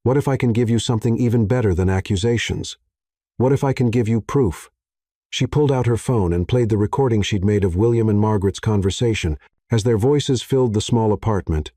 what if I can give you something even better than accusations? What if I can give you proof? She pulled out her phone and played the recording she'd made of William and Margaret's conversation as their voices filled the small apartment.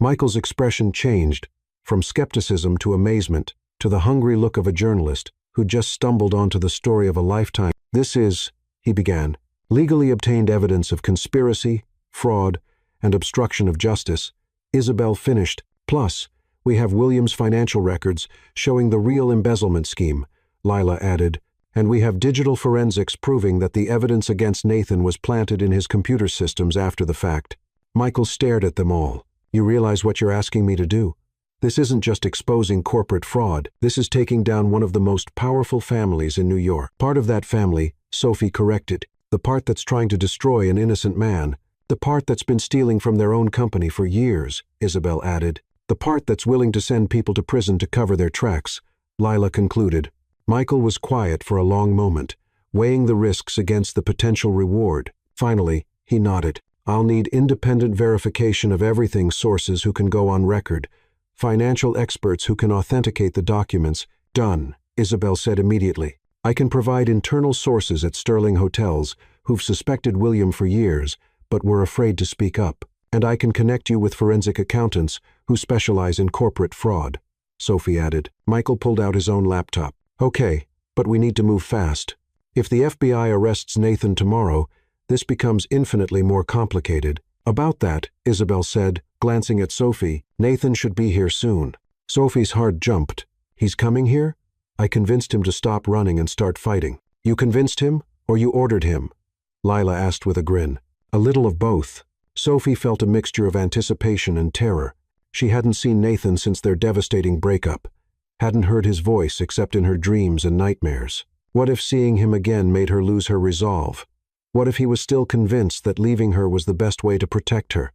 Michael's expression changed, from skepticism to amazement, to the hungry look of a journalist who'd just stumbled onto the story of a lifetime. This is, he began, legally obtained evidence of conspiracy, fraud, and obstruction of justice. Isabel finished. Plus, we have William's financial records showing the real embezzlement scheme, Lila added, and we have digital forensics proving that the evidence against Nathan was planted in his computer systems after the fact. Michael stared at them all. You realize what you're asking me to do? This isn't just exposing corporate fraud. This is taking down one of the most powerful families in New York. Part of that family, Sophie corrected, the part that's trying to destroy an innocent man. The part that's been stealing from their own company for years, Isabel added. The part that's willing to send people to prison to cover their tracks, Lila concluded. Michael was quiet for a long moment, weighing the risks against the potential reward. Finally, he nodded. I'll need independent verification of everything, sources who can go on record, financial experts who can authenticate the documents. Done, Isabel said immediately. I can provide internal sources at Sterling Hotels who've suspected William for years, but were afraid to speak up. And I can connect you with forensic accountants who specialize in corporate fraud, Sophie added. Michael pulled out his own laptop. Okay, but we need to move fast. If the FBI arrests Nathan tomorrow, this becomes infinitely more complicated. About that, Isabel said, glancing at Sophie, Nathan should be here soon. Sophie's heart jumped. He's coming here? I convinced him to stop running and start fighting. You convinced him, or you ordered him? Lila asked with a grin. A little of both. Sophie felt a mixture of anticipation and terror. She hadn't seen Nathan since their devastating breakup, hadn't heard his voice except in her dreams and nightmares. What if seeing him again made her lose her resolve? What if he was still convinced that leaving her was the best way to protect her?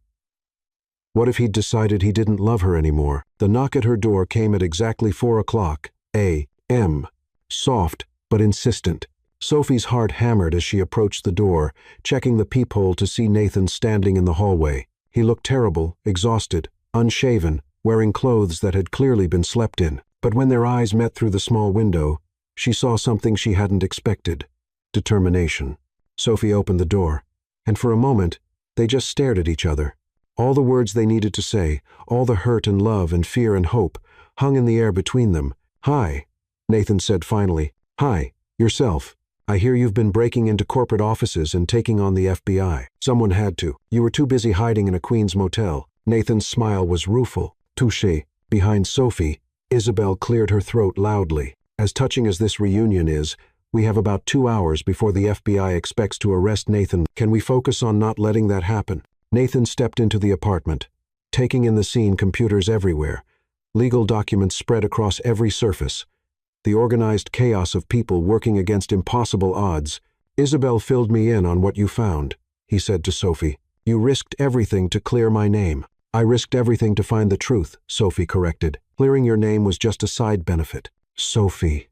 What if he'd decided he didn't love her anymore? The knock at her door came at exactly 4 o'clock a.m., soft but insistent. Sophie's heart hammered as she approached the door, checking the peephole to see Nathan standing in the hallway. He looked terrible, exhausted, unshaven, wearing clothes that had clearly been slept in. But when their eyes met through the small window, she saw something she hadn't expected. Determination. Sophie opened the door, and for a moment, they just stared at each other. All the words they needed to say, all the hurt and love and fear and hope, hung in the air between them. Hi, Nathan said finally. Hi, yourself. I hear you've been breaking into corporate offices and taking on the FBI. Someone had to. You were too busy hiding in a Queens motel. Nathan's smile was rueful. Touché. Behind Sophie, Isabel cleared her throat loudly. As touching as this reunion is, we have about 2 hours before the FBI expects to arrest Nathan. Can we focus on not letting that happen? Nathan stepped into the apartment, taking in the scene, computers everywhere, legal documents spread across every surface, the organized chaos of people working against impossible odds. Isabel filled me in on what you found, he said to Sophie. You risked everything to clear my name. I risked everything to find the truth, Sophie corrected. Clearing your name was just a side benefit. Sophie.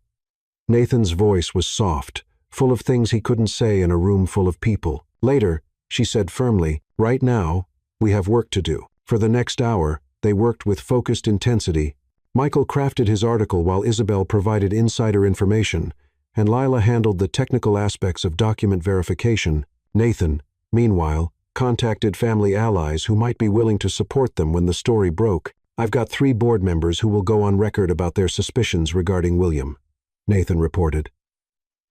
Nathan's voice was soft, full of things he couldn't say in a room full of people. Later, she said firmly, right now, we have work to do. For the next hour, they worked with focused intensity. Michael crafted his article while Isabel provided insider information, and Lila handled the technical aspects of document verification. Nathan, meanwhile, contacted family allies who might be willing to support them when the story broke. I've got 3 board members who will go on record about their suspicions regarding William, Nathan reported.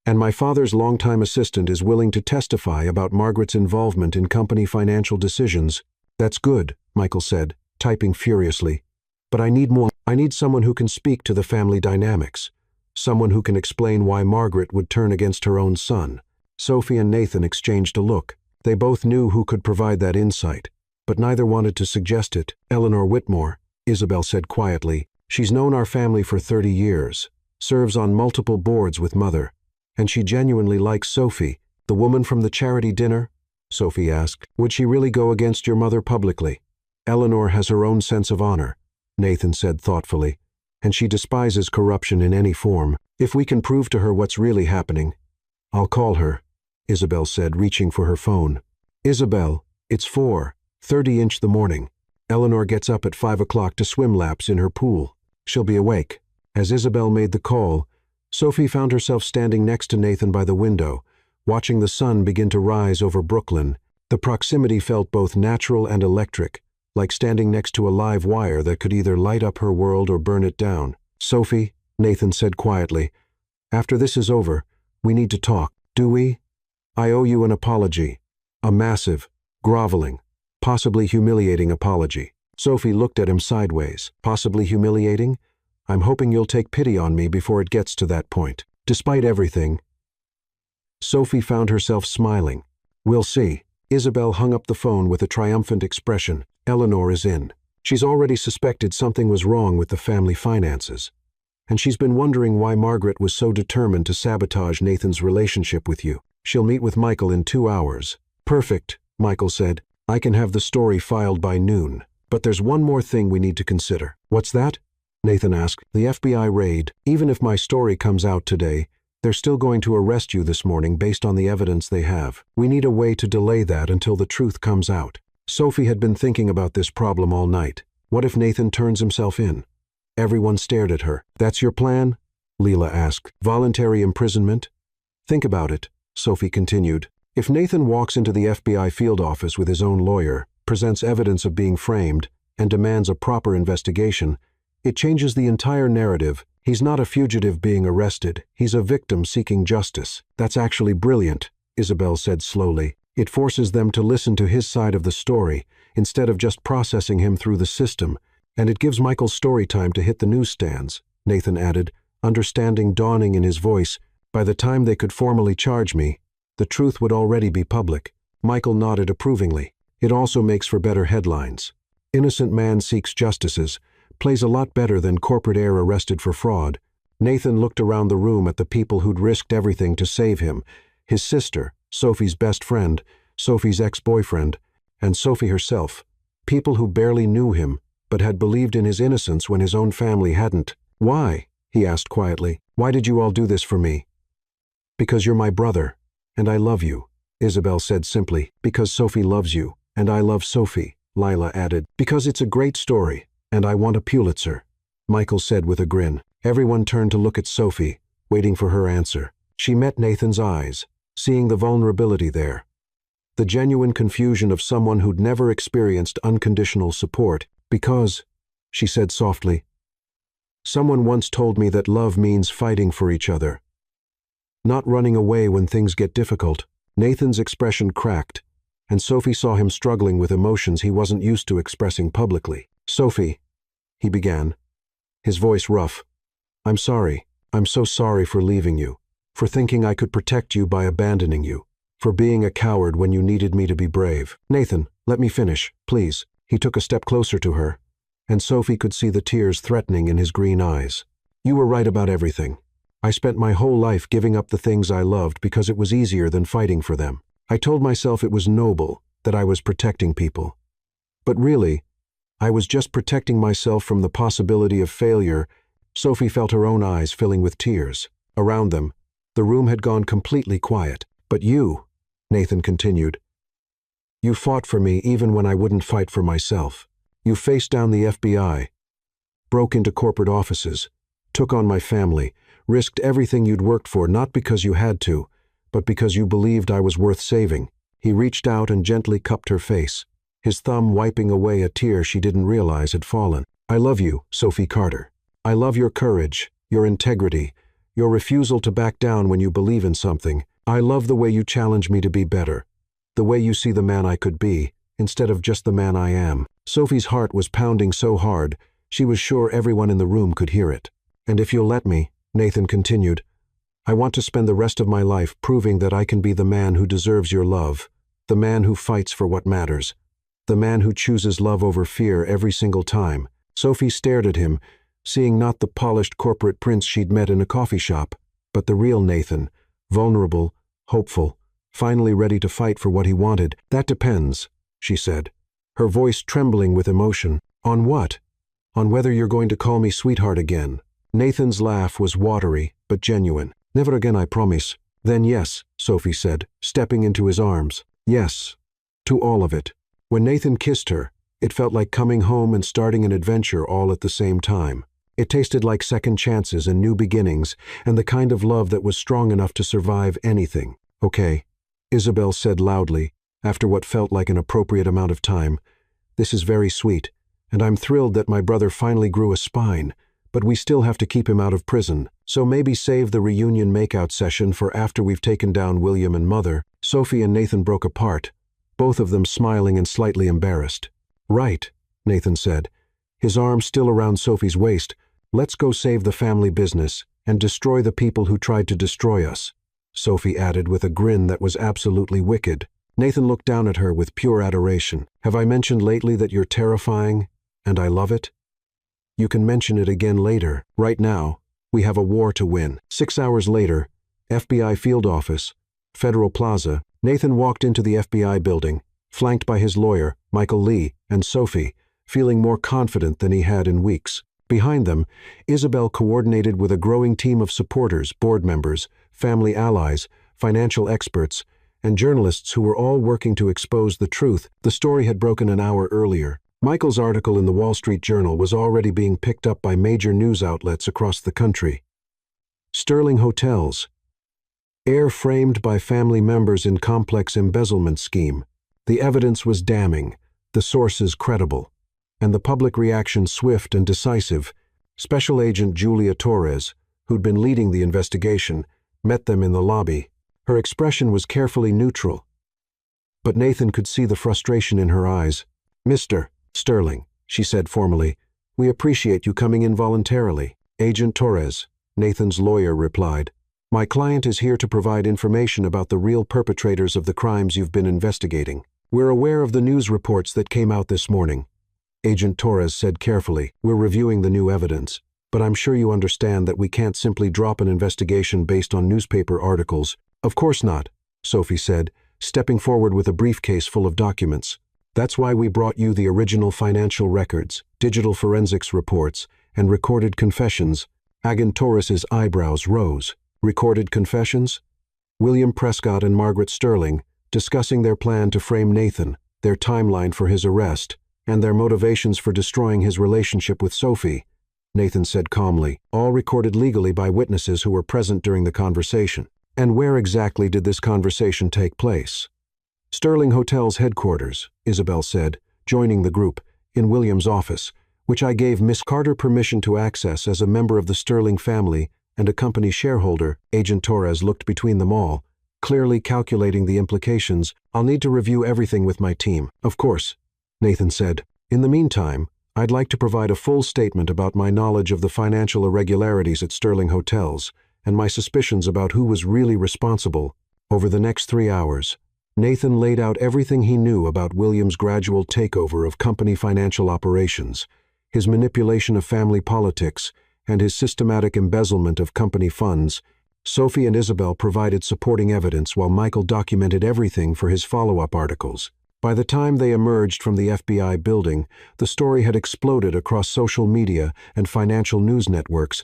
And my father's longtime assistant is willing to testify about Margaret's involvement in company financial decisions. That's good, Michael said, typing furiously. But I need more. I need someone who can speak to the family dynamics, someone who can explain why Margaret would turn against her own son. Sophie and Nathan exchanged a look. They both knew who could provide that insight. but neither wanted to suggest it. Eleanor Whitmore, Isabel said quietly. She's known our family for 30 years, serves on multiple boards with Mother, and she genuinely likes Sophie, the woman from the charity dinner? Sophie asked. Would she really go against your mother publicly? Eleanor has her own sense of honor, Nathan said thoughtfully, and she despises corruption in any form. If we can prove to her what's really happening, I'll call her, Isabel said, reaching for her phone. Isabel, it's 4:30 the morning. Eleanor gets up at 5 o'clock to swim laps in her pool. She'll be awake. As Isabel made the call, Sophie found herself standing next to Nathan by the window, watching the sun begin to rise over Brooklyn. The proximity felt both natural and electric, like standing next to a live wire that could either light up her world or burn it down. Sophie, Nathan said quietly, after this is over, we need to talk. Do we? I owe you an apology. A massive, groveling, possibly humiliating apology. Sophie looked at him sideways. Possibly humiliating? I'm hoping you'll take pity on me before it gets to that point. Despite everything, Sophie found herself smiling. We'll see. Isabel hung up the phone with a triumphant expression. Eleanor is in. She's already suspected something was wrong with the family finances, and she's been wondering why Margaret was so determined to sabotage Nathan's relationship with you. She'll meet with Michael in 2 hours. Perfect, Michael said. I can have the story filed by noon. But there's one more thing we need to consider. What's that? Nathan asked. The FBI raid. Even if my story comes out today, they're still going to arrest you this morning based on the evidence they have. We need a way to delay that until the truth comes out. Sophie had been thinking about this problem all night. What if Nathan turns himself in? Everyone stared at her. That's your plan? Leela asked. Voluntary imprisonment? Think about it, Sophie continued. If Nathan walks into the FBI field office with his own lawyer, presents evidence of being framed, and demands a proper investigation, it changes the entire narrative. He's not a fugitive being arrested. He's a victim seeking justice. That's actually brilliant, Isabel said slowly. It forces them to listen to his side of the story, instead of just processing him through the system, and it gives Michael's story time to hit the newsstands, Nathan added, understanding dawning in his voice. By the time they could formally charge me, the truth would already be public. Michael nodded approvingly. It also makes for better headlines. Innocent man seeks justices plays a lot better than corporate heir arrested for fraud. Nathan looked around the room at the people who'd risked everything to save him. His sister, Sophie's best friend, Sophie's ex-boyfriend, and Sophie herself. People who barely knew him, but had believed in his innocence when his own family hadn't. Why? He asked quietly. Why did you all do this for me? Because you're my brother, and I love you, Isabel said simply. Because Sophie loves you, and I love Sophie, Lila added. Because it's a great story, and I want a Pulitzer, Michael said with a grin. Everyone turned to look at Sophie, waiting for her answer. She met Nathan's eyes, seeing the vulnerability there. The genuine confusion of someone who'd never experienced unconditional support. Because, she said softly, someone once told me that love means fighting for each other, not running away when things get difficult. Nathan's expression cracked, and Sophie saw him struggling with emotions he wasn't used to expressing publicly. Sophie, he began, his voice rough. I'm sorry. I'm so sorry for leaving you, for thinking I could protect you by abandoning you, for being a coward when you needed me to be brave. Nathan, let me finish, please. He took a step closer to her, and Sophie could see the tears threatening in his green eyes. You were right about everything. I spent my whole life giving up the things I loved because it was easier than fighting for them. I told myself it was noble, that I was protecting people. But really, I was just protecting myself from the possibility of failure. Sophie felt her own eyes filling with tears. Around them, the room had gone completely quiet. But you, Nathan continued, you fought for me even when I wouldn't fight for myself. You faced down the FBI, broke into corporate offices, took on my family, risked everything you'd worked for not because you had to, but because you believed I was worth saving. He reached out and gently cupped her face, his thumb wiping away a tear she didn't realize had fallen. I love you, Sophie Carter. I love your courage, your integrity, your refusal to back down when you believe in something. I love the way you challenge me to be better, the way you see the man I could be, instead of just the man I am. Sophie's heart was pounding so hard, she was sure everyone in the room could hear it. And if you'll let me, Nathan continued, I want to spend the rest of my life proving that I can be the man who deserves your love, the man who fights for what matters, The man who chooses love over fear every single time. Sophie stared at him, seeing not the polished corporate prince she'd met in a coffee shop, but the real Nathan, vulnerable, hopeful, finally ready to fight for what he wanted. "That depends," she said, her voice trembling with emotion. "On what? On whether you're going to call me sweetheart again." Nathan's laugh was watery, but genuine. "Never again, I promise." "Then yes," Sophie said, stepping into his arms. "Yes, to all of it." When Nathan kissed her, it felt like coming home and starting an adventure all at the same time. It tasted like second chances and new beginnings, and the kind of love that was strong enough to survive anything. "Okay," Isabel said loudly, after what felt like an appropriate amount of time. "This is very sweet, and I'm thrilled that my brother finally grew a spine, but we still have to keep him out of prison, so maybe save the reunion makeout session for after we've taken down William and Mother." Sophie and Nathan broke apart, both of them smiling and slightly embarrassed. "Right," Nathan said, his arm still around Sophie's waist. "Let's go save the family business and destroy the people who tried to destroy us," Sophie added with a grin that was absolutely wicked. Nathan looked down at her with pure adoration. "Have I mentioned lately that you're terrifying, and I love it? You can mention it again later. Right now, we have a war to win." 6 hours later, FBI field office, Federal Plaza. Nathan walked into the FBI building, flanked by his lawyer, Michael Lee, and Sophie, feeling more confident than he had in weeks. Behind them, Isabel coordinated with a growing team of supporters, board members, family allies, financial experts, and journalists who were all working to expose the truth. The story had broken an hour earlier. Michael's article in the Wall Street Journal was already being picked up by major news outlets across the country. Sterling Hotels. Heir framed by family members in complex embezzlement scheme. The evidence was damning, the sources credible, and the public reaction swift and decisive. Special Agent Julia Torres, who'd been leading the investigation, met them in the lobby. Her expression was carefully neutral, but Nathan could see the frustration in her eyes. "Mr. Sterling," she said formally, "we appreciate you coming in voluntarily." "Agent Torres," Nathan's lawyer replied, "my client is here to provide information about the real perpetrators of the crimes you've been investigating. We're aware of the news reports that came out this morning," Agent Torres said carefully. "We're reviewing the new evidence, but I'm sure you understand that we can't simply drop an investigation based on newspaper articles." "Of course not," Sophie said, stepping forward with a briefcase full of documents. "That's why we brought you the original financial records, digital forensics reports, and recorded confessions." Agent Torres's eyebrows rose. "Recorded confessions?" William Prescott and Margaret Sterling, discussing their plan to frame Nathan, their timeline for his arrest, and their motivations for destroying his relationship with Sophie, Nathan said calmly, "all recorded legally by witnesses who were present during the conversation." "And where exactly did this conversation take place?" "Sterling Hotel's headquarters," Isabel said, joining the group, "in William's office, which I gave Miss Carter permission to access as a member of the Sterling family and a company shareholder." Agent Torres looked between them all, clearly calculating the implications. "I'll need to review everything with my team." "Of course," Nathan said. "In the meantime, I'd like to provide a full statement about my knowledge of the financial irregularities at Sterling Hotels and my suspicions about who was really responsible." Over the next 3 hours, Nathan laid out everything he knew about William's gradual takeover of company financial operations, his manipulation of family politics, and his systematic embezzlement of company funds. Sophie and Isabel provided supporting evidence while Michael documented everything for his follow-up articles. By the time they emerged from the FBI building, the story had exploded across social media and financial news networks.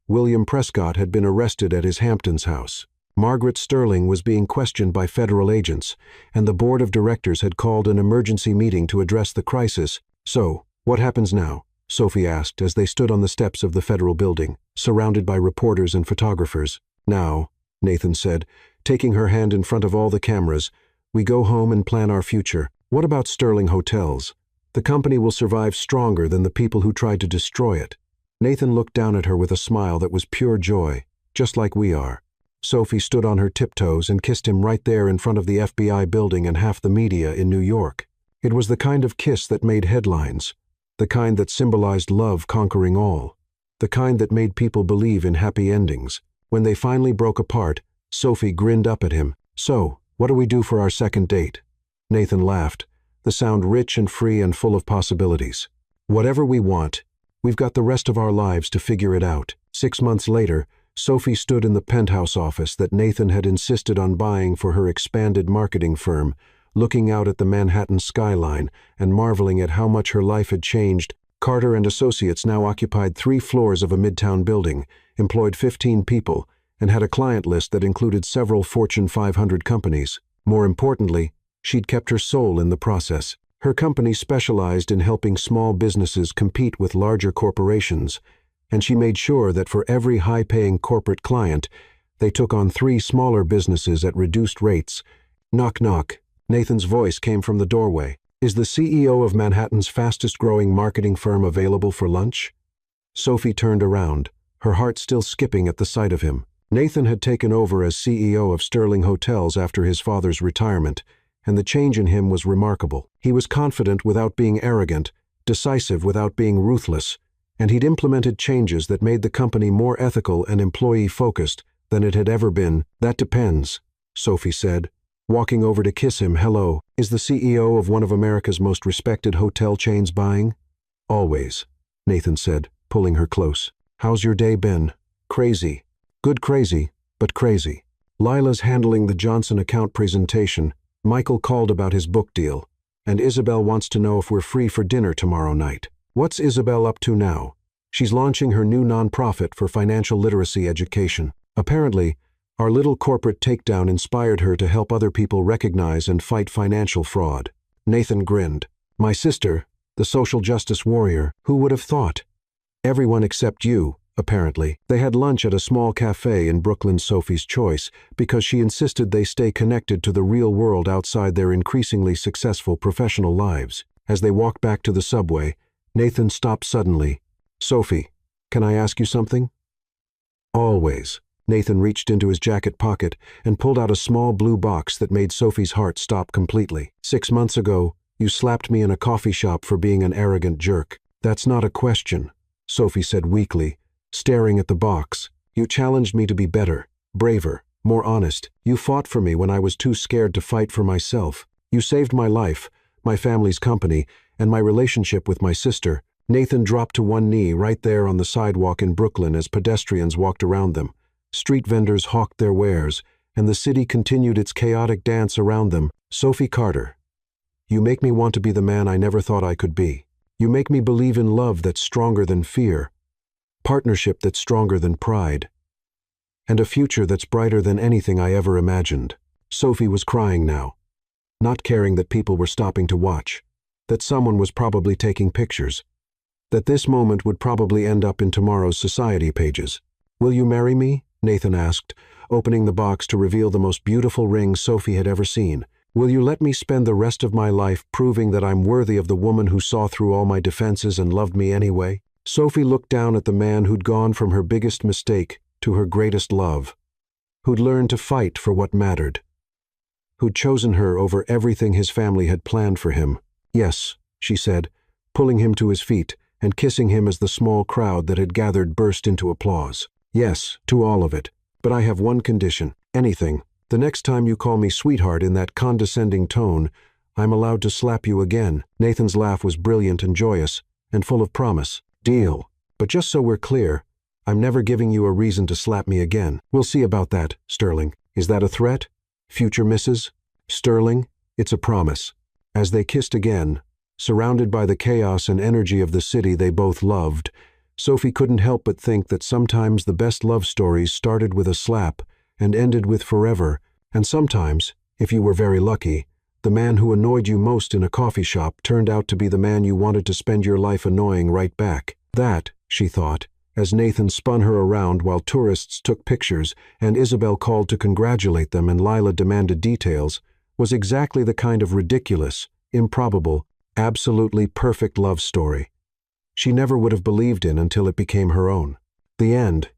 William Prescott had been arrested at his Hamptons house. Margaret Sterling was being questioned by federal agents, and the board of directors had called an emergency meeting to address the crisis. "So, what happens now?" Sophie asked as they stood on the steps of the federal building, surrounded by reporters and photographers. "Now," Nathan said, taking her hand in front of all the cameras, "we go home and plan our future. What about Sterling Hotels? The company will survive stronger than the people who tried to destroy it." Nathan looked down at her with a smile that was pure joy, just like we are. Sophie stood on her tiptoes and kissed him right there in front of the FBI building and half the media in New York. It was the kind of kiss that made headlines, the kind that symbolized love conquering all, the kind that made people believe in happy endings. When they finally broke apart, Sophie grinned up at him. "So, what do we do for our second date?" Nathan laughed, the sound rich and free and full of possibilities. Whatever we want, we've got the rest of our lives to figure it out. 6 months later, Sophie stood in the penthouse office that Nathan had insisted on buying for her expanded marketing firm, looking out at the Manhattan skyline and marveling at how much her life had changed. Carter and Associates now occupied 3 floors of a midtown building, employed 15 people, and had a client list that included several Fortune 500 companies. More importantly, she'd kept her soul in the process. Her company specialized in helping small businesses compete with larger corporations, and she made sure that for every high-paying corporate client, they took on 3 smaller businesses at reduced rates. Knock, knock. Nathan's voice came from the doorway. Is the CEO of Manhattan's fastest-growing marketing firm available for lunch? Sophie turned around, her heart still skipping at the sight of him. Nathan had taken over as CEO of Sterling Hotels after his father's retirement, and the change in him was remarkable. He was confident without being arrogant, decisive without being ruthless, and he'd implemented changes that made the company more ethical and employee-focused than it had ever been. That depends, Sophie said, walking over to kiss him. Hello, is the CEO of one of America's most respected hotel chains buying? Always, Nathan said, pulling her close. How's your day been? Crazy. Good crazy, but crazy. Lila's handling the Johnson account presentation. Michael called about his book deal, and Isabel wants to know if we're free for dinner tomorrow night. What's Isabel up to now? She's launching her new nonprofit for financial literacy education. Apparently, our little corporate takedown inspired her to help other people recognize and fight financial fraud. Nathan grinned. My sister, the social justice warrior, who would have thought? Everyone except you, apparently. They had lunch at a small cafe in Brooklyn's Sophie's Choice because she insisted they stay connected to the real world outside their increasingly successful professional lives. As they walked back to the subway, Nathan stopped suddenly. Sophie, can I ask you something? Always. Nathan reached into his jacket pocket and pulled out a small blue box that made Sophie's heart stop completely. 6 months ago, you slapped me in a coffee shop for being an arrogant jerk. That's not a question, Sophie said weakly, staring at the box. You challenged me to be better, braver, more honest. You fought for me when I was too scared to fight for myself. You saved my life, my family's company, and my relationship with my sister. Nathan dropped to one knee right there on the sidewalk in Brooklyn as pedestrians walked around them. Street vendors hawked their wares, and the city continued its chaotic dance around them. Sophie Carter, you make me want to be the man I never thought I could be. You make me believe in love that's stronger than fear, partnership that's stronger than pride, and a future that's brighter than anything I ever imagined. Sophie was crying now, not caring that people were stopping to watch, that someone was probably taking pictures, that this moment would probably end up in tomorrow's society pages. Will you marry me? Nathan asked, opening the box to reveal the most beautiful ring Sophie had ever seen. Will you let me spend the rest of my life proving that I'm worthy of the woman who saw through all my defenses and loved me anyway? Sophie looked down at the man who'd gone from her biggest mistake to her greatest love, who'd learned to fight for what mattered, who'd chosen her over everything his family had planned for him. Yes, she said, pulling him to his feet and kissing him as the small crowd that had gathered burst into applause. Yes, to all of it. But I have one condition. Anything. The next time you call me sweetheart in that condescending tone, I'm allowed to slap you again. Nathan's laugh was brilliant and joyous, and full of promise. Deal. But just so we're clear, I'm never giving you a reason to slap me again. We'll see about that, Sterling. Is that a threat? Future misses? Sterling, it's a promise. As they kissed again, surrounded by the chaos and energy of the city they both loved, Sophie couldn't help but think that sometimes the best love stories started with a slap and ended with forever, and sometimes, if you were very lucky, the man who annoyed you most in a coffee shop turned out to be the man you wanted to spend your life annoying right back. That, she thought, as Nathan spun her around while tourists took pictures and Isabel called to congratulate them and Lila demanded details, was exactly the kind of ridiculous, improbable, absolutely perfect love story she never would have believed in until it became her own. The end,